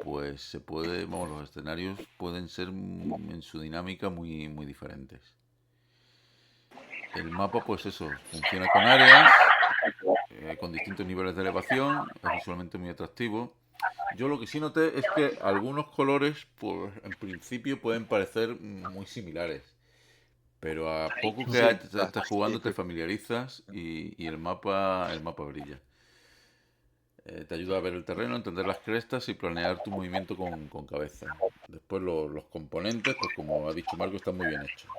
pues los escenarios pueden ser en su dinámica muy diferentes. El mapa, pues eso, funciona con áreas, con distintos niveles de elevación, es visualmente muy atractivo. Yo lo que sí noté es que algunos colores, pues, en principio pueden parecer muy similares, pero a poco que Sí, estés infatti, jugando te familiarizas y el mapa brilla. Te ayuda a ver el terreno, entender las crestas y planear tu movimiento con cabeza. Después los componentes, pues como ha dicho Marco, están muy bien hechos.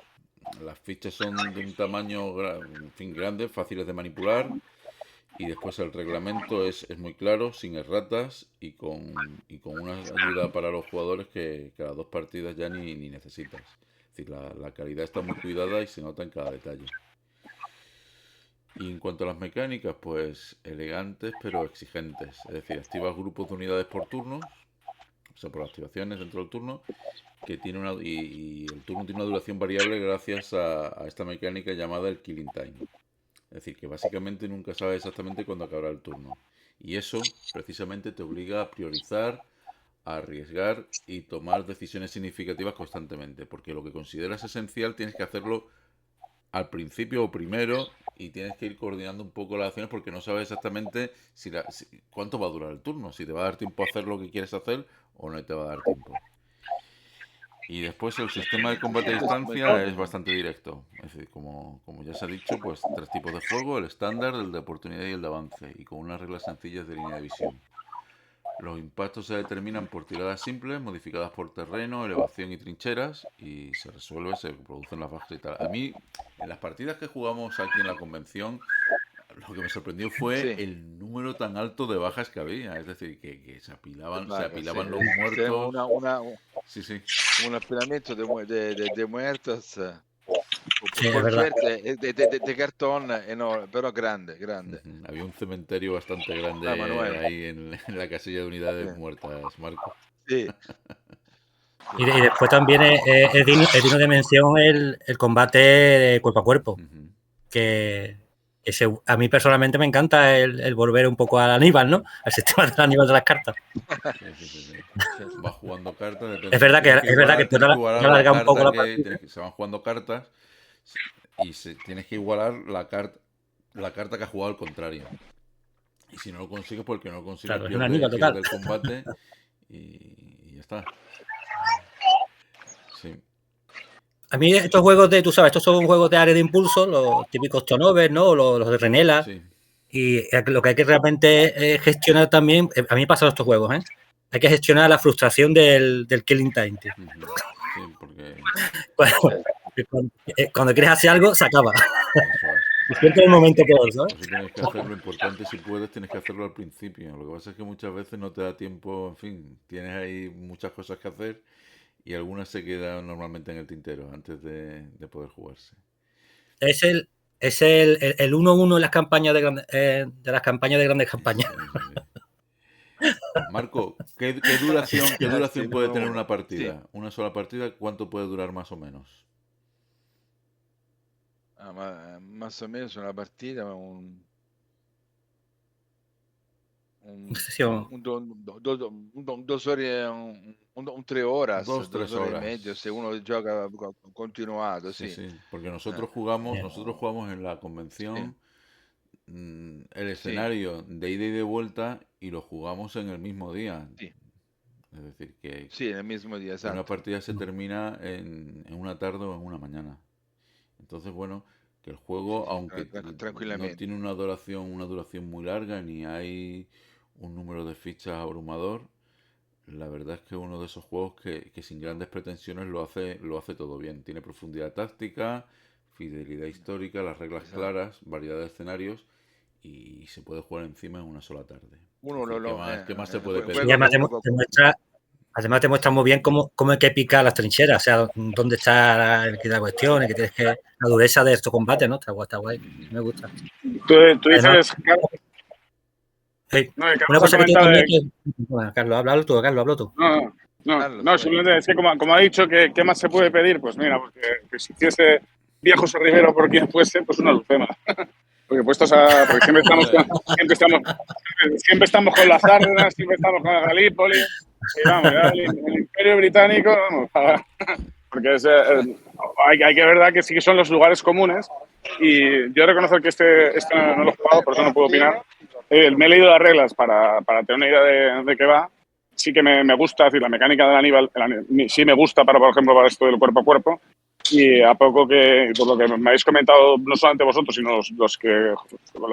Las fichas son de un tamaño en fin, grande, fáciles de manipular. Y después el reglamento es muy claro, sin erratas y con una ayuda para los jugadores que las 2 partidas ya ni necesitas. Es decir, la calidad está muy cuidada y se nota en cada detalle. Y en cuanto a las mecánicas, pues elegantes pero exigentes. Es decir, activas grupos de unidades por turnos, o sea, por activaciones dentro del turno, que tiene y el turno tiene una duración variable gracias a esta mecánica llamada el Killing Time. Es decir, que básicamente nunca sabes exactamente cuándo acabará el turno. Y eso precisamente te obliga a priorizar, a arriesgar y tomar decisiones significativas constantemente. Porque lo que consideras esencial tienes que hacerlo al principio o primero y tienes que ir coordinando un poco las acciones porque no sabes exactamente cuánto va a durar el turno, si te va a dar tiempo a hacer lo que quieres hacer o no te va a dar tiempo. Y después el sistema de combate a distancia es bastante directo. Es decir, como ya se ha dicho, pues 3 tipos de fuego, el estándar, el de oportunidad y el de avance, y con unas reglas sencillas de línea de visión. Los impactos se determinan por tiradas simples, modificadas por terreno, elevación y trincheras, y se producen las bajas y tal. A mí, en las partidas que jugamos aquí en la convención, lo que me sorprendió fue sì, el número tan alto de bajas que había. Es decir, que se vaga, sì. apilaban los C'è muertos. un Sí, sí. appilamento de muertos, Sí, es por verdad. suerte, de cartón, no, però grande, grande. Ujú. Había un cementerio bastante grande Manuel, ahí en la casilla de sì, unidades muertas, Marco. sì, Y, sì. y después también es digno de mención el combate de cuerpo a cuerpo, Ujú. que a mí personalmente me encanta el volver un poco al Aníbal, ¿no? Al sistema del Aníbal de las cartas. Sí, sí, sí, sí. Sì. Vas jugando cartas, Es depende. verdad que, es verdad que puede Igualar la alargar un poco carta la partida. se van jugando cartas y tienes que igualar la carta que ha jugado el contrario. Y si no lo consigues, porque no lo consigues, Claro, es un Aníbal total. pierde el combate y ya está. Sí, A mí estos juegos tú sabes, estos son juegos de área de impulso, los típicos turnovers, ¿no? Los de Renela. sí. Y lo que hay que realmente gestionar también, a mí me pasan estos juegos, ¿eh? Hay que gestionar la frustración del killing time, tío. Ujú. Sí, porque Cuando quieres hacer algo, se acaba. eso es. Y siempre es el momento peor, ¿sabes? Por eso tienes que hacerlo importante, si puedes, tienes que hacerlo al principio. Lo que pasa es que muchas veces no te da tiempo, en fin, tienes ahí muchas cosas que hacer y algunas se quedan normalmente en el tintero antes de poder jugarse. Es el Es el 1-1 en las campañas de las campañas de grandes campañas. Marco, ¿qué duración puede tener una partida? Sí. Una sola partida, ¿cuánto puede durar más o menos? Más o menos una partida, dos horas, 3 horas, 2-3 horas y horas. media, si uno juega continuado, sí. Porque nosotros jugamos en la convención el escenario de ida y de vuelta y lo jugamos en el mismo día. Sí. Es decir, que en el mismo día, exacto. Una partida se termina en una tarde o en una mañana. Entonces, bueno, que el juego, aunque no tiene una duración muy larga, ni hay un número de fichas abrumador, la verdad es que es uno de esos juegos que sin grandes pretensiones lo hace todo bien. Tiene profundidad táctica, fidelidad histórica, las reglas claras, variedad de escenarios y se puede jugar encima en una sola tarde. ¿Qué más se puede pedir? Además te muestra muy bien cómo hay que picar las trincheras, o sea, dónde está la cuestión, y que tienes que la dureza de estos combates, ¿no? Está guay, me gusta. Tú dices, una cosa que tú también... Bueno, Carlos, habla tú. No, simplemente es que como ha dicho, ¿qué más se puede pedir? Pues mira, porque si hiciese Viejos o Rivero por quien fuese, pues una Lucema. Porque porque siempre estamos con las Ardenas, siempre estamos con la Galípoli, y vamos, ya el Imperio Británico, vamos, porque hay que verdad que sí que son los lugares comunes, y yo reconozco que este no lo he jugado, por eso no puedo opinar. Me he leído las reglas para tener una idea de qué va. Sí que me gusta, es decir, la mecánica del Aníbal sí me gusta, por ejemplo, para esto del cuerpo a cuerpo. Y a poco que, por lo que me habéis comentado, no solamente vosotros, sino los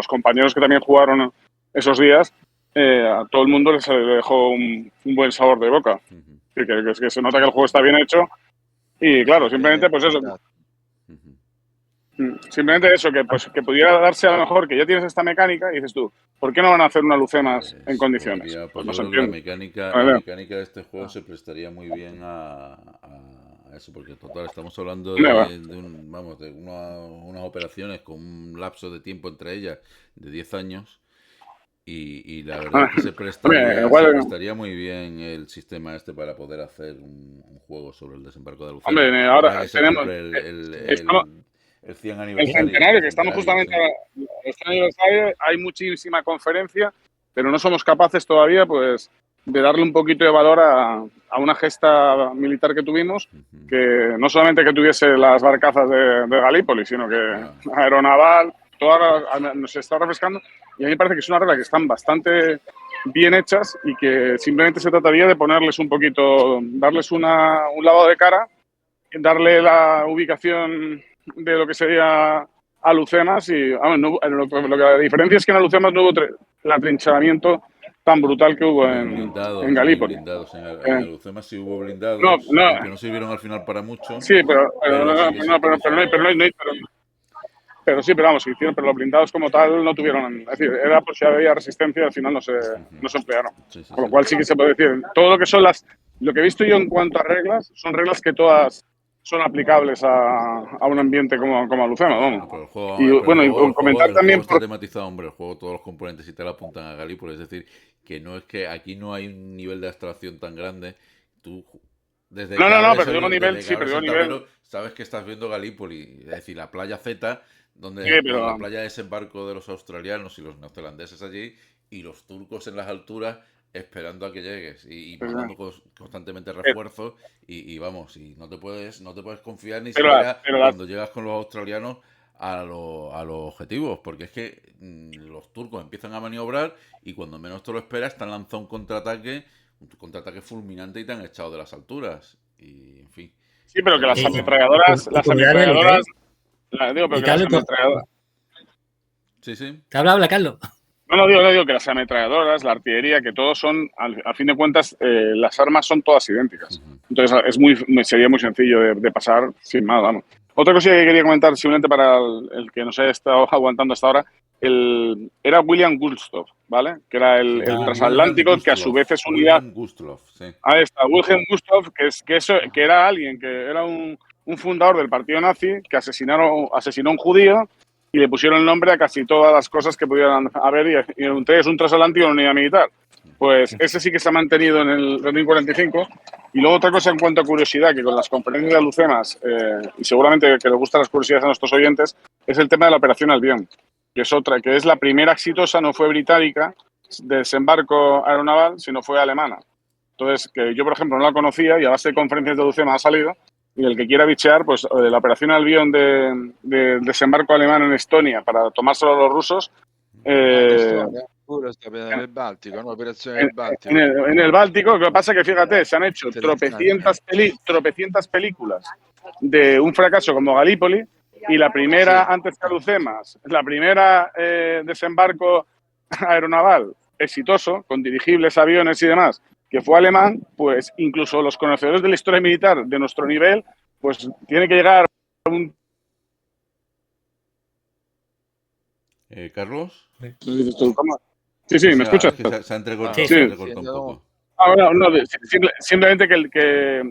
compañeros que también jugaron esos días, a todo el mundo les dejó un buen sabor de boca. Que se nota que el juego está bien hecho. Y claro, simplemente pues eso. Simplemente eso, que pudiera darse a lo mejor que ya tienes esta mecánica y dices tú, ¿por qué no van a hacer una Lucemas en condiciones? Pues no creo que la mecánica de este juego se prestaría muy bien a eso, porque total estamos hablando de unas operaciones con un lapso de tiempo entre ellas de 10 años y la verdad es que se prestaría muy bien el sistema este para poder hacer un juego sobre el desembarco de Lucena. Hombre, ahora tenemos el 100 aniversario. El centenario, que estamos justamente el 100 aniversario, hay muchísima conferencia, pero no somos capaces todavía, pues, de darle un poquito de valor a una gesta militar que tuvimos, que no solamente que tuviese las barcazas de Galípoli, sino que aeronaval, nos está refrescando, y a mí me parece que es una regla que están bastante bien hechas y que simplemente se trataría de ponerles un poquito, darles un lavado de cara, darle la ubicación de lo que sería Alucemas y lo que la diferencia es que en Alucemas no hubo el atrincheramiento tan brutal que hubo en Galípoli. En Alucemas sí hubo blindados, que no sirvieron al final para mucho. Sí, pero los blindados como tal no tuvieron, es decir, era por si había resistencia y al final no se emplearon. Con lo cual sí que se puede decir, todo lo que son lo que he visto yo en cuanto a reglas, son reglas que todas son aplicables a un ambiente como Alucemas, vamos. El juego está tematizado, hombre, el juego, todos los componentes y tal apuntan a Galípoli, es decir, que no es que aquí no hay un nivel de abstracción tan grande. Tú pero digo nivel, sabes que estás viendo Galípoli, es decir, la playa Z, donde la playa de desembarco de los australianos y los neozelandeses allí, y los turcos en las alturas esperando a que llegues y mandando constantemente refuerzos y vamos, y no te puedes confiar ni siquiera cuando llegas con los australianos a los objetivos, porque es que los turcos empiezan a maniobrar y cuando menos te lo esperas te han lanzado un contraataque fulminante y te han echado de las alturas y en fin. Sí, pero que las ametralladoras Sí. ¿Te habla, Carlos? No, digo que las ametralladoras, la artillería, que todos son, a fin de cuentas, las armas son todas idénticas. Entonces sería muy sencillo de pasar sin mal, vamos. Otra cosa que quería comentar, simplemente para el que nos haya estado aguantando hasta ahora, era William Gustloff, ¿vale? Que era el transatlántico, que a su vez es unidad. Ahí está, Wilhelm Gustloff, que era alguien que era un fundador del partido nazi, que asesinó a un judío y le pusieron el nombre a casi todas las cosas que pudieran haber, y entre ellos un transatlántico y una unidad militar. Pues ese sí que se ha mantenido en el 2045. Y luego otra cosa en cuanto a curiosidad, que con las conferencias de Lucemas, y seguramente que les gustan las curiosidades a nuestros oyentes, es el tema de la operación Albión, que es otra, que es la primera exitosa, no fue británica, de desembarco aeronaval, sino fue alemana. Entonces, que yo, por ejemplo, no la conocía y a base de conferencias de Lucema ha salido. Y el que quiera bichear, pues la operación Albión de desembarco alemán en Estonia para tomárselo a los rusos. En el Báltico, ¿no? Operación en el Báltico. En el Báltico, lo que pasa es que, fíjate, se han hecho tropecientas películas de un fracaso como Galípoli, y la primera, antes que Lucemas, la primera desembarco aeronaval exitoso, con dirigibles, aviones y demás, que fue alemán, pues incluso los conocedores de la historia militar de nuestro nivel, pues tiene que llegar a un... ¿Carlos? Sí, ¿me escuchas? Es que se ha entrecortado, un poco. No, simplemente que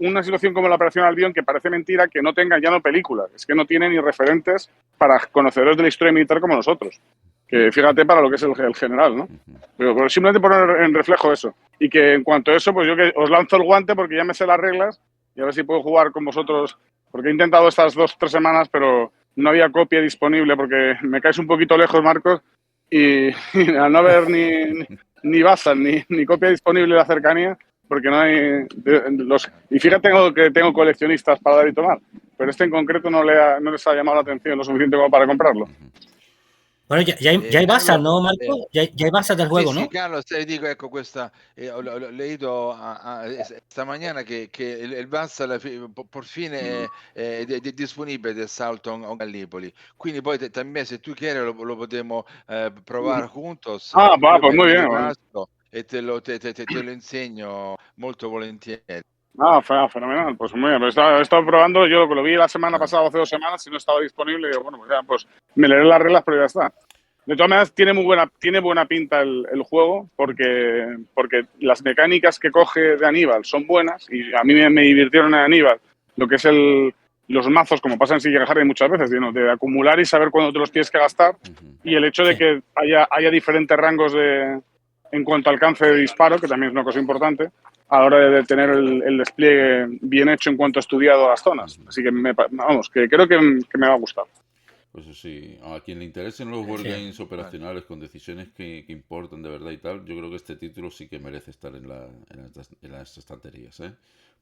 una situación como la operación Albión, que parece mentira que no tenga ya no películas, es que no tiene ni referentes para conocedores de la historia militar como nosotros. Que fíjate para lo que es el general, ¿no? Pero simplemente poner en reflejo eso. Y que en cuanto a eso, pues yo que os lanzo el guante porque ya me sé las reglas y a ver si puedo jugar con vosotros. Porque he intentado estas 2-3 semanas, pero no había copia disponible porque me caes un poquito lejos, Marcos. Y al no haber ni bazas ni copia disponible de la cercanía, porque no hay y fíjate que tengo coleccionistas para dar y tomar, pero este en concreto no les ha llamado la atención lo suficiente como para comprarlo. Bueno, ya hay bazas, ¿no, Marco? Ya hay bazas del juego, ¿no? Sí, Carlos, te dico, ecco, questa, ho leído esta mañana que il Vassa por fine è disponibile del Salto a Gallipoli, quindi poi también se tú quieres lo podemos probar juntos. Pues muy bien. E te lo insegno molto volentieri. Fenomenal, pues muy bien. Pues he estado probando, yo lo vi la semana pasada, hace 2 semanas, y no estaba disponible. Y digo, bueno, pues ya, pues me leeré las reglas, pero ya está. De todas maneras, tiene buena pinta el juego, porque las mecánicas que coge de Aníbal son buenas, y a mí me divirtieron en Aníbal lo que es los mazos, como pasa en Siege Harry muchas veces, de acumular y saber cuándo te los tienes que gastar, y el hecho de que haya diferentes rangos en cuanto al alcance de disparo, que también es una cosa importante, a la hora de tener el despliegue bien hecho en cuanto a estudiado las zonas. Así que, que creo que me va a gustar. Pues sí, a quien le interesen los wargames operacionales con decisiones que importan de verdad y tal, yo creo que este título sí que merece estar en las estanterías, ¿eh?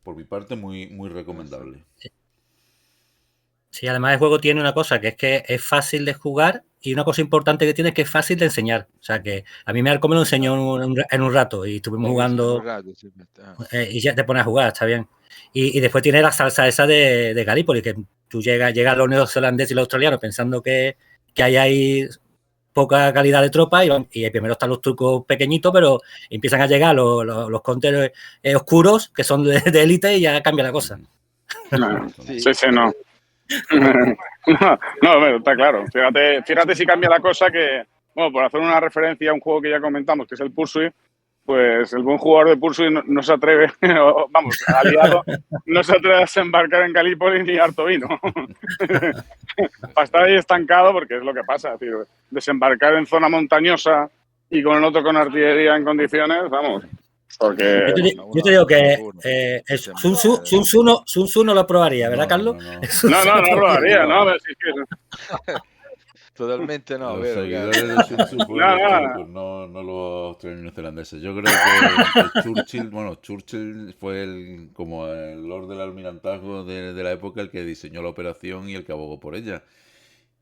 Por mi parte, muy, muy recomendable. Sí, además el juego tiene una cosa, que es que es fácil de jugar, y una cosa importante que tiene es que es fácil de enseñar. O sea, que a mí Marco me lo enseñó en un rato y estuvimos jugando y ya te pones a jugar, está bien. Y después tiene la salsa esa de Galípoli, que tú llegas los neozelandeses y los australianos pensando que hay ahí poca calidad de tropa, y primero están los turcos pequeñitos, pero empiezan a llegar los counters oscuros, que son de élite, y ya cambia la cosa. No. No, está claro. Fíjate si cambia la cosa, que, bueno, por hacer una referencia a un juego que ya comentamos, que es el Pursuit, pues el buen jugador de Pursuit no se atreve, aliado, no se atreve a desembarcar en Galípoli ni harto vino. Para estar ahí estancado, porque es lo que pasa, tío. Desembarcar en zona montañosa y con el otro con artillería en condiciones, vamos. Porque yo te digo que Sun Tzu no lo probaría, ¿verdad, Carlos? No lo probaría, ¿no? Totalmente no. Los seguidores de Sun Tzu fueron los turcos, no los australianos neozelandeses. Yo creo que Churchill fue como el Lord del Almirantazgo de la época, el que diseñó la operación y el que abogó por ella.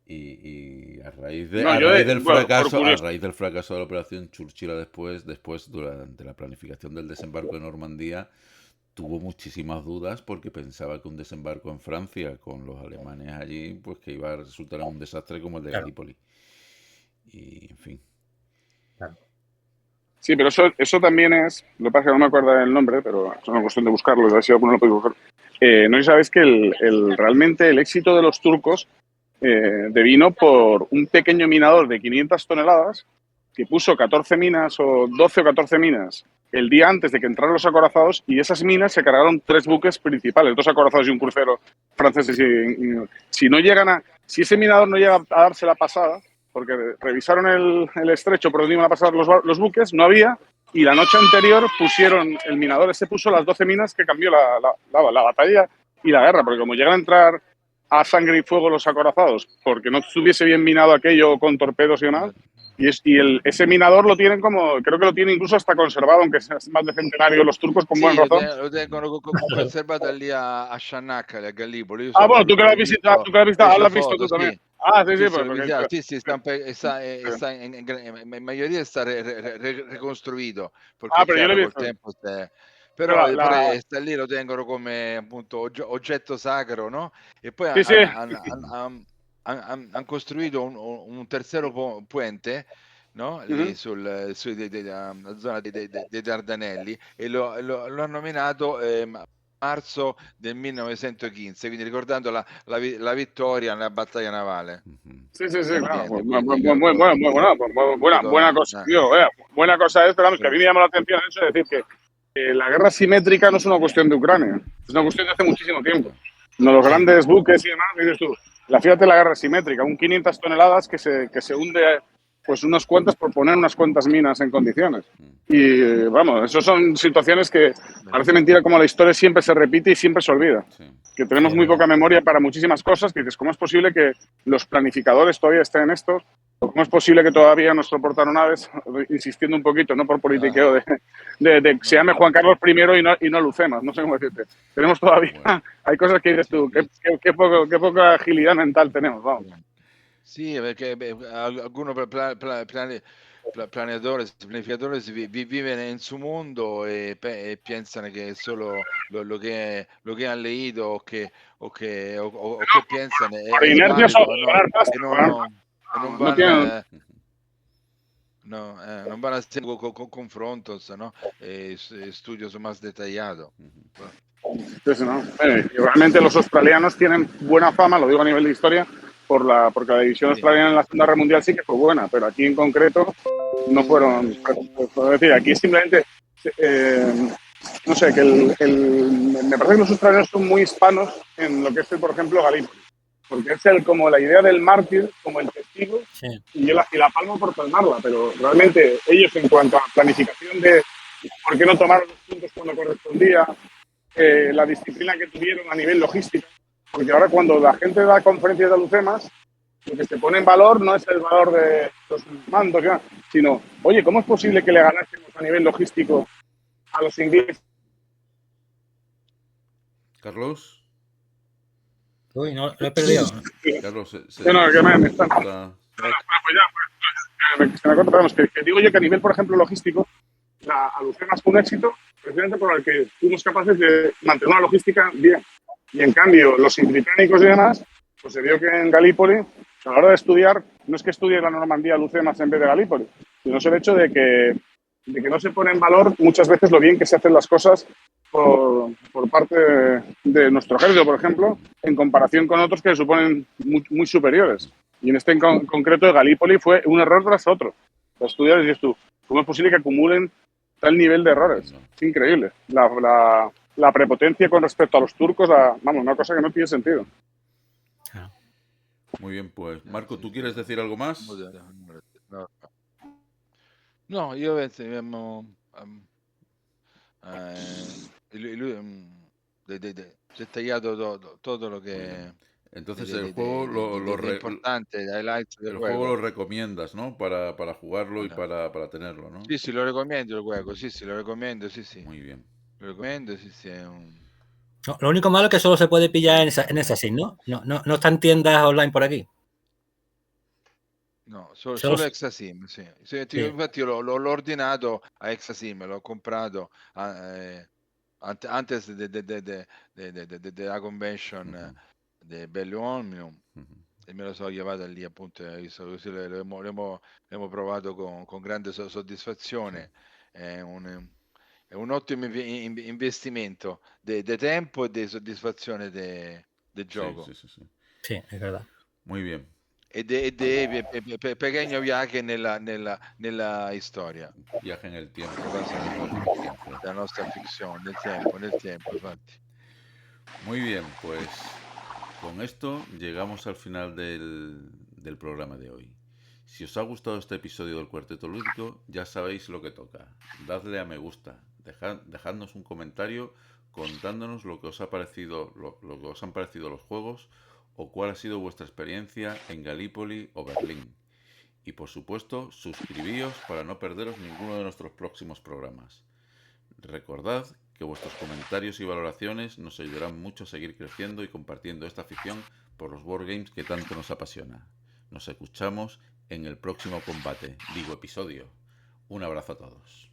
Y a raíz del fracaso de la operación, Churchill después durante la planificación del desembarco de Normandía, tuvo muchísimas dudas porque pensaba que un desembarco en Francia con los alemanes allí, pues que iba a resultar en un desastre como el de Galípoli. Y, en fin. Sí, pero eso también es, lo que pasa es que no me acuerdo el nombre, pero es una cuestión de buscarlo, a ver si alguno lo puede buscar. No sé si sabéis que realmente el éxito de los turcos devino por un pequeño minador de 500 toneladas que puso 14 minas o 12 o 14 minas el día antes de que entraran los acorazados, y esas minas se cargaron 3 buques principales, 2 acorazados y un crucero francés. Si no llegan si ese minador no llega a darse la pasada, porque revisaron el estrecho por donde iban a pasar los buques, no había, y la noche anterior el minador ese puso las 12 minas que cambió la batalla y la guerra, porque como llegan a entrar a sangre y fuego los acorazados, porque no estuviese bien minado aquello con torpedos y demás, ese minador lo tienen creo que lo tienen incluso hasta conservado, aunque sea más de centenario los turcos, con buen razón. Lo tengono conservato lì a Sciannacca, a Gallipoli. Bueno, tú que l'hai visitato, l'hai visto tú también. Sì, sta in mayoría sta ricostruito, perché pero yo lo he chiaro visto. col tempo però pure sta lì, lo tengono come appunto oggetto sacro, no? E poi hanno costruito un terzo puente, no? Lì sulla zona dei Dardanelli, e lo hanno nominato marzo del 1915, quindi ricordando la vittoria nella battaglia navale. Sí, claro. Buena cosa, tío. Buena cosa es, pero vamos, que a mí me llama la atención eso de decir que la guerra simétrica no es una cuestión de Ucrania, es una cuestión de hace muchísimo tiempo. No, los grandes buques y demás, dices tú, fíjate la guerra simétrica, 500 toneladas que se hunde pues unas cuantas por poner unas cuantas minas en condiciones. Y vamos, eso son situaciones que parece mentira como la historia siempre se repite y siempre se olvida. Sí. Que tenemos muy poca memoria para muchísimas cosas, que dices, ¿cómo es posible que los planificadores todavía estén en esto? ¿Cómo es posible que todavía nos soportaron naves, insistiendo un poquito, no por politiqueo, de se llame Juan Carlos I y no Lucemas? No sé cómo decirte. Tenemos todavía, hay cosas que dices tú, qué poca agilidad mental tenemos, vamos. Sì, perché alcuni pianificatori vivono in su mondo e pensano che è solo lo che hanno leído o che pensano è valido, non van a hacer confrontos, ¿no? Estudios más detallados. Entonces, ¿no? Realmente los australianos tienen buena fama, lo digo a nivel de historia, porque la división australiana en la Segunda Guerra Mundial sí que fue buena, pero aquí en concreto no fueron. Es decir, aquí simplemente, no sé, me parece que los australianos son muy hispanos en lo que es, por ejemplo, Galípoli, porque es como la idea del mártir, como el testigo, sí. y yo la palmo por palmarla, pero realmente ellos, en cuanto a planificación de por qué no tomaron los puntos cuando correspondía, la disciplina que tuvieron a nivel logístico, porque ahora cuando la gente da conferencias de Lucemas, lo que se pone en valor no es el valor de los mandos, sino, oye, ¿cómo es posible que le ganásemos a nivel logístico a los ingleses? Carlos. Uy, no, lo he perdido. Carlos, se me corta, que digo yo que a nivel, por ejemplo, logístico, a Lucemas fue un éxito precisamente por el que fuimos capaces de mantener una logística bien. Y en cambio, los británicos y demás, pues se vio que en Galípoli, a la hora de estudiar, no es que estudie la Normandía Lucemas en vez de Galípoli, sino es el hecho de que no se pone en valor muchas veces lo bien que se hacen las cosas por parte de nuestro ejército, por ejemplo, en comparación con otros que se suponen muy superiores. Y en este en concreto de Galípoli fue un error tras otro. Los estudiantes dices tú, ¿cómo es posible que acumulen tal nivel de errores? Es increíble. La prepotencia con respecto a los turcos, vamos, una cosa que no tiene sentido. Muy bien, pues Marco, ¿tú quieres decir algo más? No, io penso si è tagliato todo lo que. Entonces el juego lo importante, highlights del juego lo recomiendas, ¿no? Para jugarlo y para tenerlo, ¿no? Sí, lo recomiendo el juego, sí, lo recomiendo, sí. Muy bien. Lo recomiendo, sí. No, lo único malo es que solo se puede pillar en Assassin, ¿no? No está en tiendas online por aquí. No, solo Exasim, sì. Infatti io l'ho ordinato a Exasim, l'ho comprato antes della convention di Bello Omnium, e me lo sono llevato lì, appunto, così l'abbiamo provato con grande soddisfazione. È un ottimo investimento di tempo e di soddisfazione del gioco. Sí, es verdad. Muy bien. pequeño viaje nella storia. Viaje en el tiempo. La nostra ficción, nel tiempo, infatti. Muy bien, pues con esto llegamos al final del programa de hoy. Si os ha gustado este episodio del Cuarteto Lúdico, ya sabéis lo que toca. Dadle a me gusta, dejadnos un comentario contándonos lo que os ha parecido, lo que os han parecido los juegos o cuál ha sido vuestra experiencia en Gallipoli o Berlín. Y por supuesto, suscribíos para no perderos ninguno de nuestros próximos programas. Recordad que vuestros comentarios y valoraciones nos ayudarán mucho a seguir creciendo y compartiendo esta afición por los board games que tanto nos apasiona. Nos escuchamos en el próximo episodio. Un abrazo a todos.